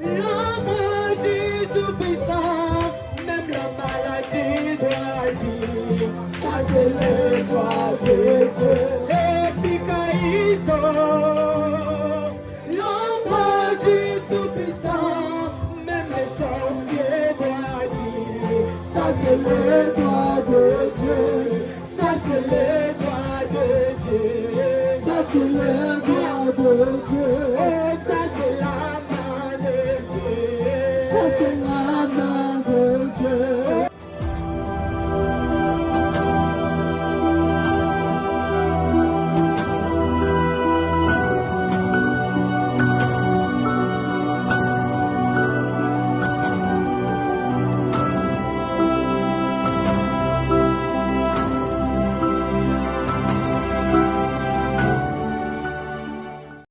l'ombre du Tout-Puissant, même la maladie doit dire, ça c'est le doigt de Dieu. Et puis quand ils sont l'ombre du Tout-Puissant, ça c'est le doigt de Dieu, ça c'est le doigt de Dieu, ça c'est le doigt de Dieu.